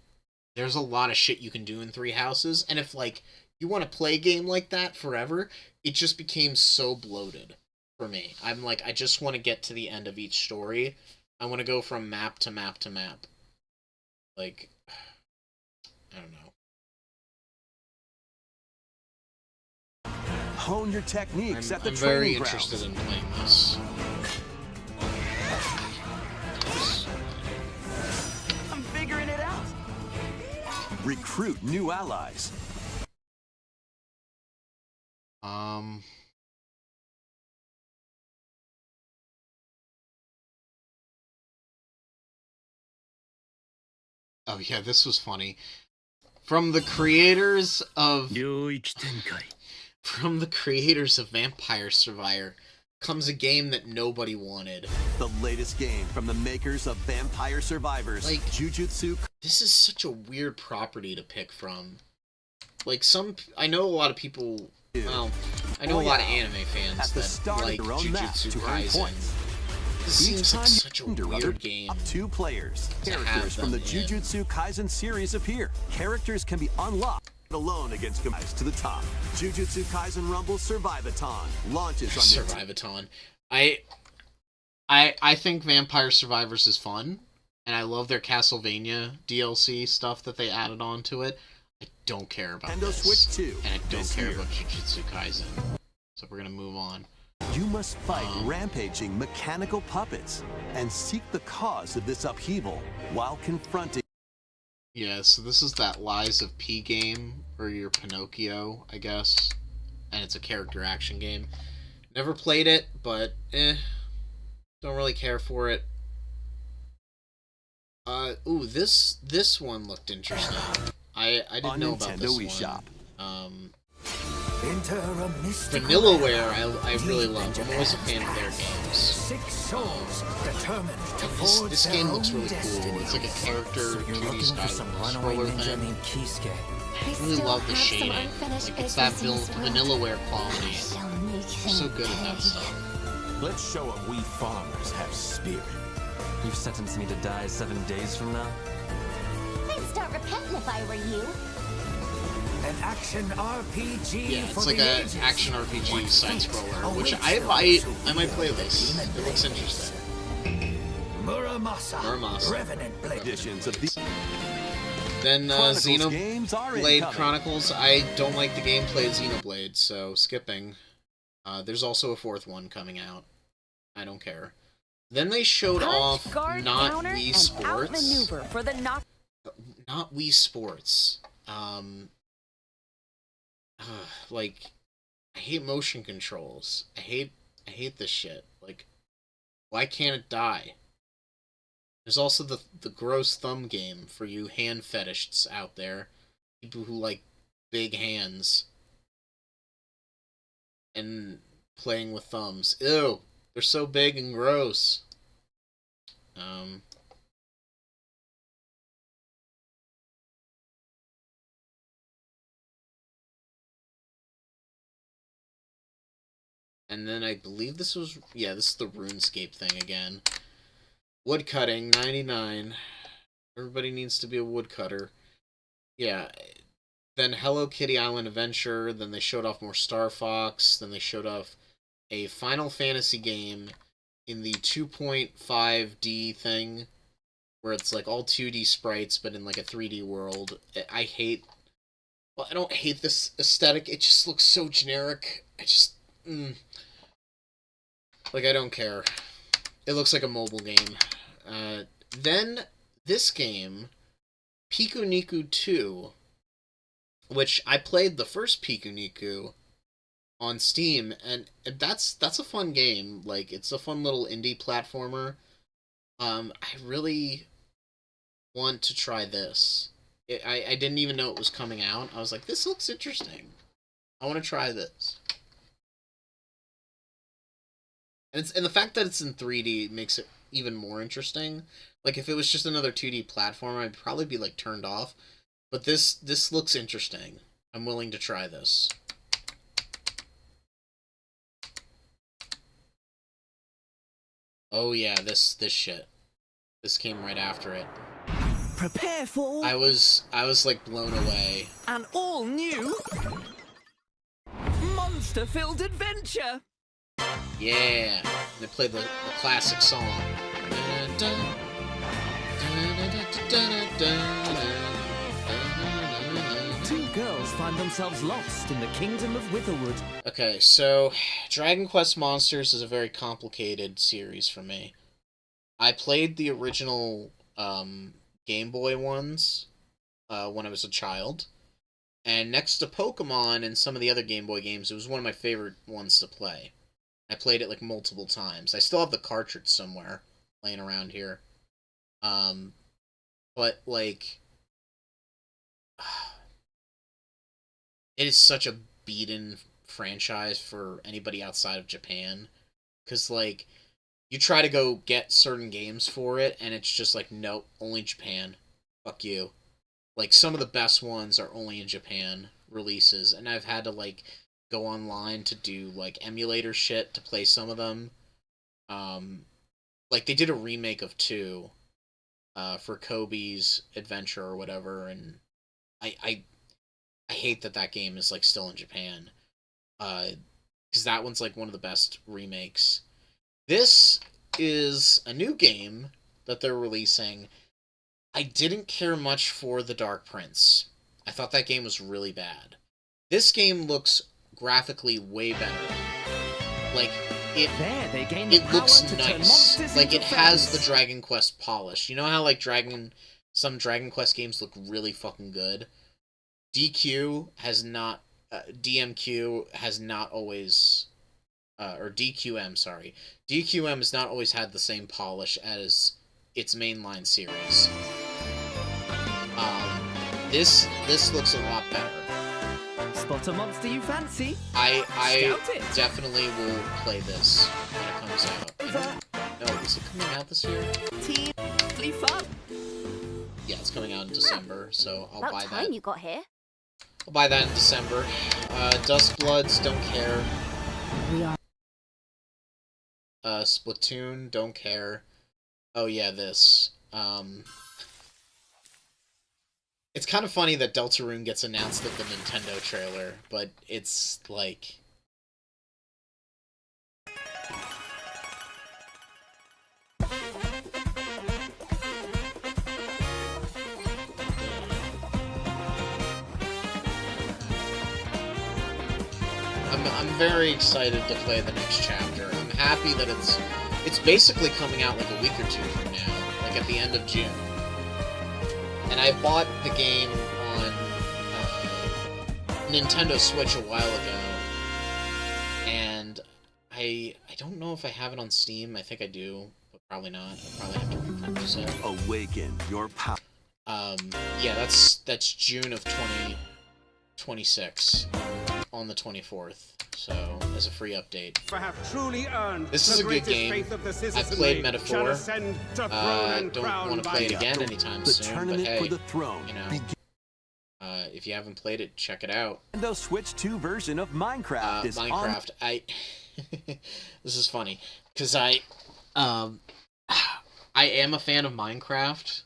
there's a lot of shit you can do in 3 Houses, and if, like, you want to play a game like that forever, it just became so bloated for me. I'm like, I just want to get to the end of each story, I want to go from map to map to map. Like, I don't know. Hone your techniques at the I'm very training interested grounds. in playing this. I'm figuring it out. Recruit new allies. Oh yeah, this was funny. From the creators of Vampire Survivor comes a game that nobody wanted. The latest game from the makers of Vampire Survivors, Like, Jujutsu. This is such a weird property to pick from. Like, I know a lot of people, well, I know a lot of anime fans At the that start like of your own map Jujutsu to earn Kaisen. points. This Each seems like time such a you enter other weird game. top 2 players. to have Characters from the them in. Jujutsu Kaisen series appear. Characters can be unlocked alone against guys to the top. Jujutsu Kaisen Rumble Survivathon launches on Survivathon. I think Vampire Survivors is fun, and I love their Castlevania DLC stuff that they added on to it. I don't care about Nintendo this. Switch 2 and I don't this care year. about Jujutsu Kaisen. So we're gonna move on. You must fight rampaging mechanical puppets and seek the cause of this upheaval while confronting. Yeah, so this is that Lies of P game, or your Pinocchio, I guess. And it's a character action game. Never played it, but don't really care for it. Ooh, this one looked interesting. I didn't know about this one. Shop. Vanillaware, I really love. I'm always a fan of their games. And this game looks really cool. It's like a character 2D scroller thing. I really love the shading. Like, it's that Vanillaware quality. They're so good at that stuff. Let's show them we farmers have spirit. You've sentenced me to die 7 days from now? I'd start repenting if I were you. An action RPG. Yeah, it's like an action RPG side scroller, which I might play this. It looks interesting. Muramasa. Revenant Blade. Editions of the Then games are Xenoblade incoming. Chronicles. I don't like the gameplay of Xenoblade, so skipping. There's also a 4th one coming out. I don't care. Then they showed off not Wii Sports. For the knock. Not Wii Sports. Like, I hate motion controls. I hate this shit. Like, why can't it die? There's also the gross thumb game for you hand fetishists out there. People who like big hands. And playing with thumbs. Ew! They're so big and gross. And then I believe this is the RuneScape thing again. Woodcutting, 99. Everybody needs to be a woodcutter. Yeah. Then Hello Kitty Island Adventure. Then they showed off more Star Fox. Then they showed off a Final Fantasy game in the 2.5D thing, where it's like all 2D sprites, but in like a 3D world. I don't hate this aesthetic. It just looks so generic. Like, I don't care. It looks like a mobile game. Then, this game, Piku Niku 2, which I played the first Piku Niku on Steam, and that's a fun game. Like, it's a fun little indie platformer. I really want to try this. I didn't even know it was coming out. I was like, this looks interesting. I want to try this. And the fact that it's in 3D makes it even more interesting. Like, if it was just another 2D platform, I'd probably be, like, turned off. But this looks interesting. I'm willing to try this. Oh yeah, this shit. This came right after it. Prepare for I was like blown away. an all-new monster-filled adventure. Yeah. They played the classic song. Two girls find themselves lost in the kingdom of Witherwood. Okay, so Dragon Quest Monsters is a very complicated series for me. I played the original Game Boy ones when I was a child. And next to Pokemon and some of the other Game Boy games, it was one of my favorite ones to play. I played it like multiple times. I still have the cartridge somewhere laying around here. But like, it is such a beaten franchise for anybody outside of Japan. Because like, you try to go get certain games for it, and it's just like, nope, only Japan. Fuck you. Like, some of the best ones are only in Japan releases, and I've had to, like, go online to do, like, emulator shit to play some of them. Like, they did a remake of 2 for Kobe's Adventure or whatever, and I hate that game is, like, still in Japan. Because that one's, like, one of the best remakes. This is a new game that they're releasing. I didn't care much for The Dark Prince. I thought that game was really bad. This game looks graphically way better. Like, it looks nice. Like, it has the Dragon Quest polish. You know how, like, some Dragon Quest games look really fucking good? DMQ has not always... or DQM, sorry. DQM has not always had the same polish as its mainline series. This looks a lot better. Spot a monster you fancy? I definitely will play this when it comes out. No, is it coming out this year? Fun. Yeah, it's coming out in December, so I'll buy that. About time you got here. I'll buy that in December. Dustbloods, don't care. We are. Splatoon, don't care. Oh yeah, this. It's kind of funny that Deltarune gets announced at the Nintendo trailer, but it's like... I'm very excited to play the next chapter. I'm happy that it's basically coming out like a week or 2 from now, like at the end of June. And I bought the game on Nintendo Switch a while ago, and I don't know if I have it on Steam. I think I do, but probably not. I'll probably have to repurchase it. Awaken your power. Yeah, that's June of 2026 on the 24th. So, as a free update. This is a good game. I played Metaphor. Don't want to play it again anytime soon, but hey, you know, if you haven't played it, check it out. Nintendo Switch 2 version of Minecraft is Minecraft. This is funny, because I am a fan of Minecraft,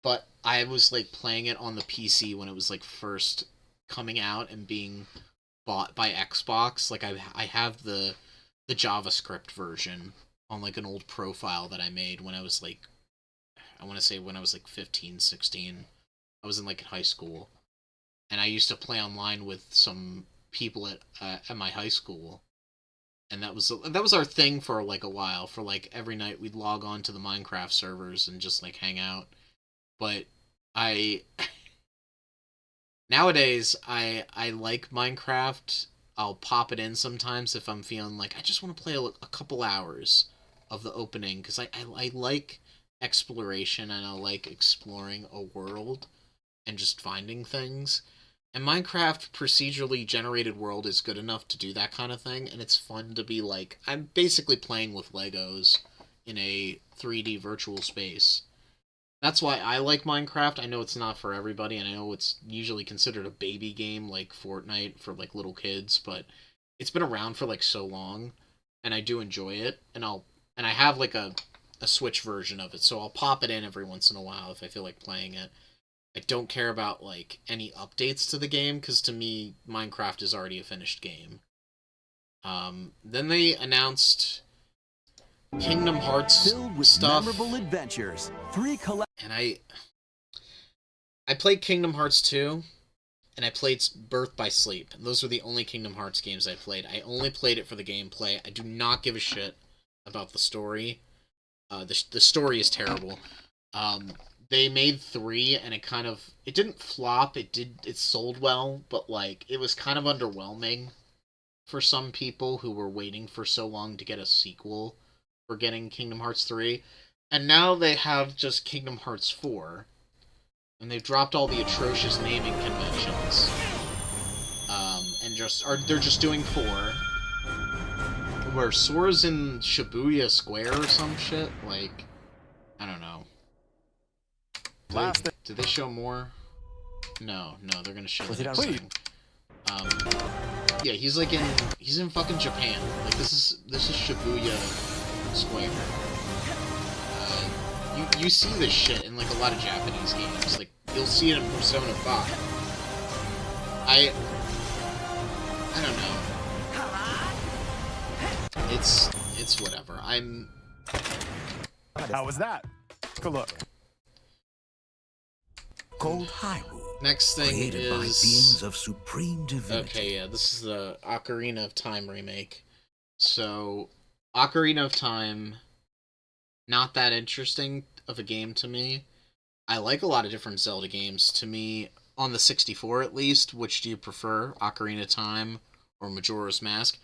but I was, like, playing it on the PC when it was, like, first coming out and being bought by Xbox. Like, I have the JavaScript version on, like, an old profile that I made when I was, like, I want to say when I was, like, 15, 16. I was in, like, high school. And I used to play online with some people at my high school. And that was our thing for, like, a while. For, like, every night we'd log on to the Minecraft servers and just, like, hang out. But nowadays, I like Minecraft. I'll pop it in sometimes if I'm feeling like I just want to play a couple hours of the opening, because I like exploration, and I like exploring a world and just finding things. And Minecraft procedurally generated world is good enough to do that kind of thing, and it's fun to be like, I'm basically playing with Legos in a 3D virtual space. That's why I like Minecraft. I know it's not for everybody, and I know it's usually considered a baby game like Fortnite for, like, little kids, but it's been around for, like, so long, and I do enjoy it, and I have, like, a Switch version of it, so I'll pop it in every once in a while if I feel like playing it. I don't care about, like, any updates to the game, because to me, Minecraft is already a finished game. Then they announced Kingdom Hearts filled with stuff, memorable adventures. And I played Kingdom Hearts 2, and I played Birth by Sleep. And those were the only Kingdom Hearts games I played. I only played it for the gameplay. I do not give a shit about the story. The story is terrible. They made 3, and it didn't flop. It sold well, but like it was kind of underwhelming for some people who were waiting for so long to get a sequel for getting Kingdom Hearts 3. And now they have just Kingdom Hearts 4, and they've dropped all the atrocious naming conventions. They're just doing 4, where Sora's in Shibuya Square or some shit. Like, I don't know. Did they show more? No, they're gonna show the next thing. Yeah, he's in fucking Japan. Like, this is Shibuya Square. You see this shit in like a lot of Japanese games. Like, you'll see it in Persona 5. I don't know. It's whatever. How was that? Take a look. Cold Hyrule. Next thing created is by beings of supreme divinity. Okay, yeah, this is the Ocarina of Time remake. So, Ocarina of Time, not that interesting of a game to me. I like a lot of different Zelda games. To me, on the 64 at least, which do you prefer, Ocarina of Time or Majora's Mask?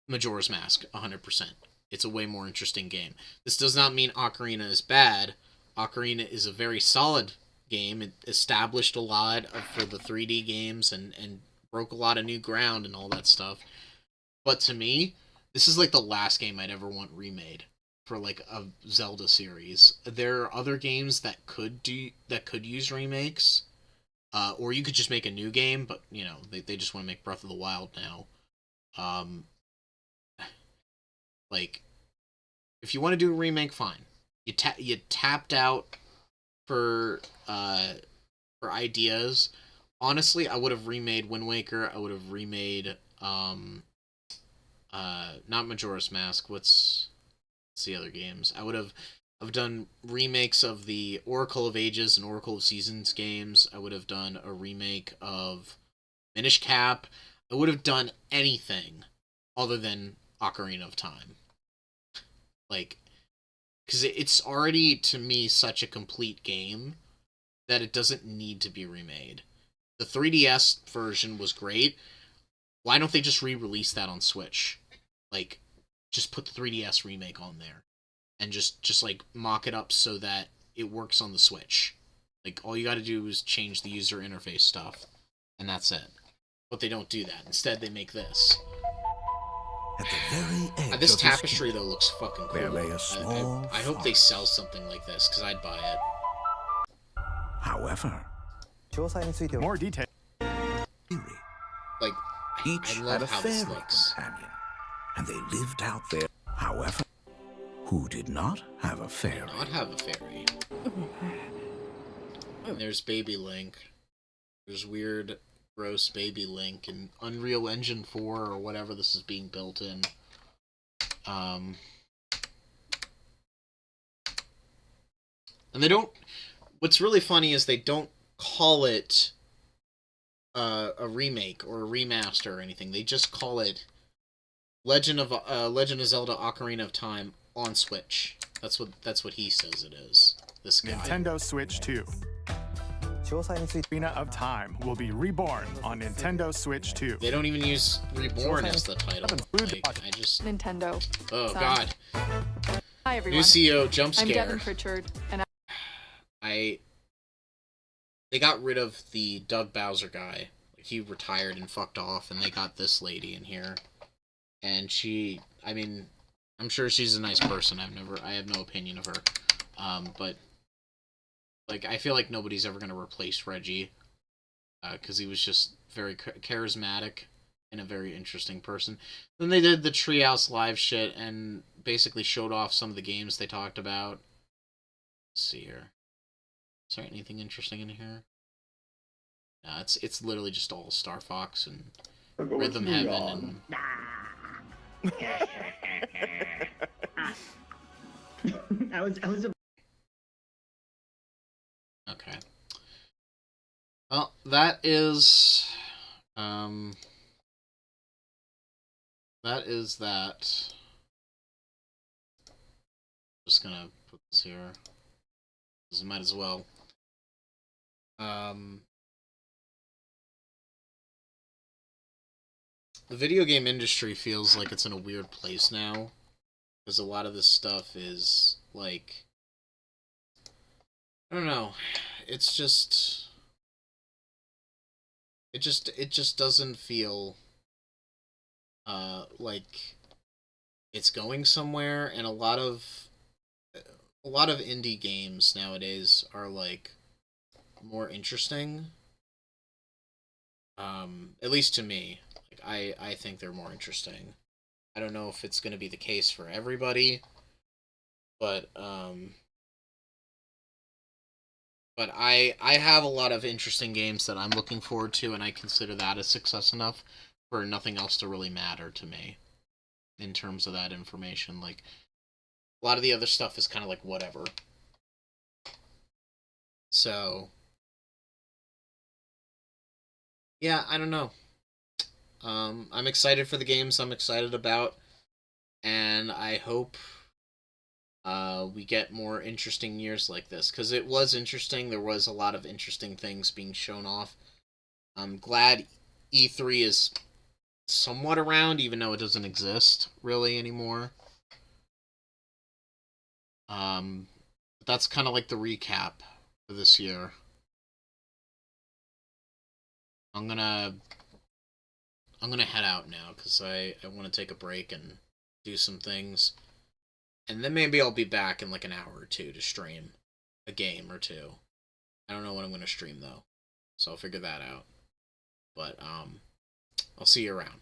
Majora's Mask, 100%. It's a way more interesting game. This does not mean Ocarina is bad. Ocarina is a very solid game. It established a lot for the 3D games and broke a lot of new ground and all that stuff. But to me, this is like the last game I'd ever want remade for like a Zelda series. There are other games that could use remakes, or you could just make a new game. But you know, they just want to make Breath of the Wild now. Like, if you want to do a remake, fine. You tapped out for ideas. Honestly, I would have remade Wind Waker. I would have remade not Majora's Mask. What's the other games? I've done remakes of the Oracle of Ages and Oracle of Seasons games. I would have done a remake of Minish Cap. I would have done anything other than Ocarina of Time. Like, because it's already, to me, such a complete game that it doesn't need to be remade. The 3DS version was great. Why don't they just re-release that on Switch? Like, just put the 3DS remake on there. And just like, mock it up so that it works on the Switch. Like, all you gotta do is change the user interface stuff. And that's it. But they don't do that. Instead, they make this. At the very edge This of tapestry, though, looks fucking cool. there lay a small I hope they sell something like this, because I'd buy it. However, more detail. Like, Each I love had a how fairy this looks. companion, and they lived out there. However, who did not have a fairy? Not have a fairy. And there's Baby Link. There's weird, gross Baby Link in Unreal Engine 4 or whatever this is being built in. And they don't... What's really funny is they don't call it a remake or a remaster or anything. They just call it Legend of Zelda Ocarina of Time on Switch. That's what he says it is. This guy. Nintendo Switch 2. Ocarina of Time will be reborn on Nintendo Switch 2. They don't even use Reborn as the title. Like, I just... Nintendo. Oh, Sorry. God. Hi, everyone. New CEO jump I'm scare. Devin Pritchard, and They got rid of the Doug Bowser guy. He retired and fucked off, and they got this lady in here. And she... I mean, I'm sure she's a nice person. I have no opinion of her. But... Like, I feel like nobody's ever going to replace Reggie, because he was just very charismatic and a very interesting person. Then they did the Treehouse Live shit and basically showed off some of the games they talked about. Let's see here. Is there anything interesting in here? No, it's literally just all Star Fox and Rhythm Heaven and... I was Okay. Well, that is that. Just gonna put this here. This might as well. The video game industry feels like it's in a weird place now, because a lot of this stuff is like, I don't know. It's just it just doesn't feel like it's going somewhere, and a lot of indie games nowadays are like more interesting. At least to me, like I think they're more interesting. I don't know if it's going to be the case for everybody, but I have a lot of interesting games that I'm looking forward to, and I consider that a success enough for nothing else to really matter to me in terms of that information. Like, a lot of the other stuff is kind of like whatever. So, yeah, I don't know. I'm excited for the games I'm excited about, and I hope we get more interesting years like this, because it was interesting. There was a lot of interesting things being shown off. I'm glad E3 is somewhat around, even though it doesn't exist really anymore. That's kind of like the recap for this year. I'm gonna head out now because I want to take a break and do some things, and then maybe I'll be back in like an hour or two to stream a game or two. I don't know what I'm gonna stream though, so I'll figure that out. But I'll see you around.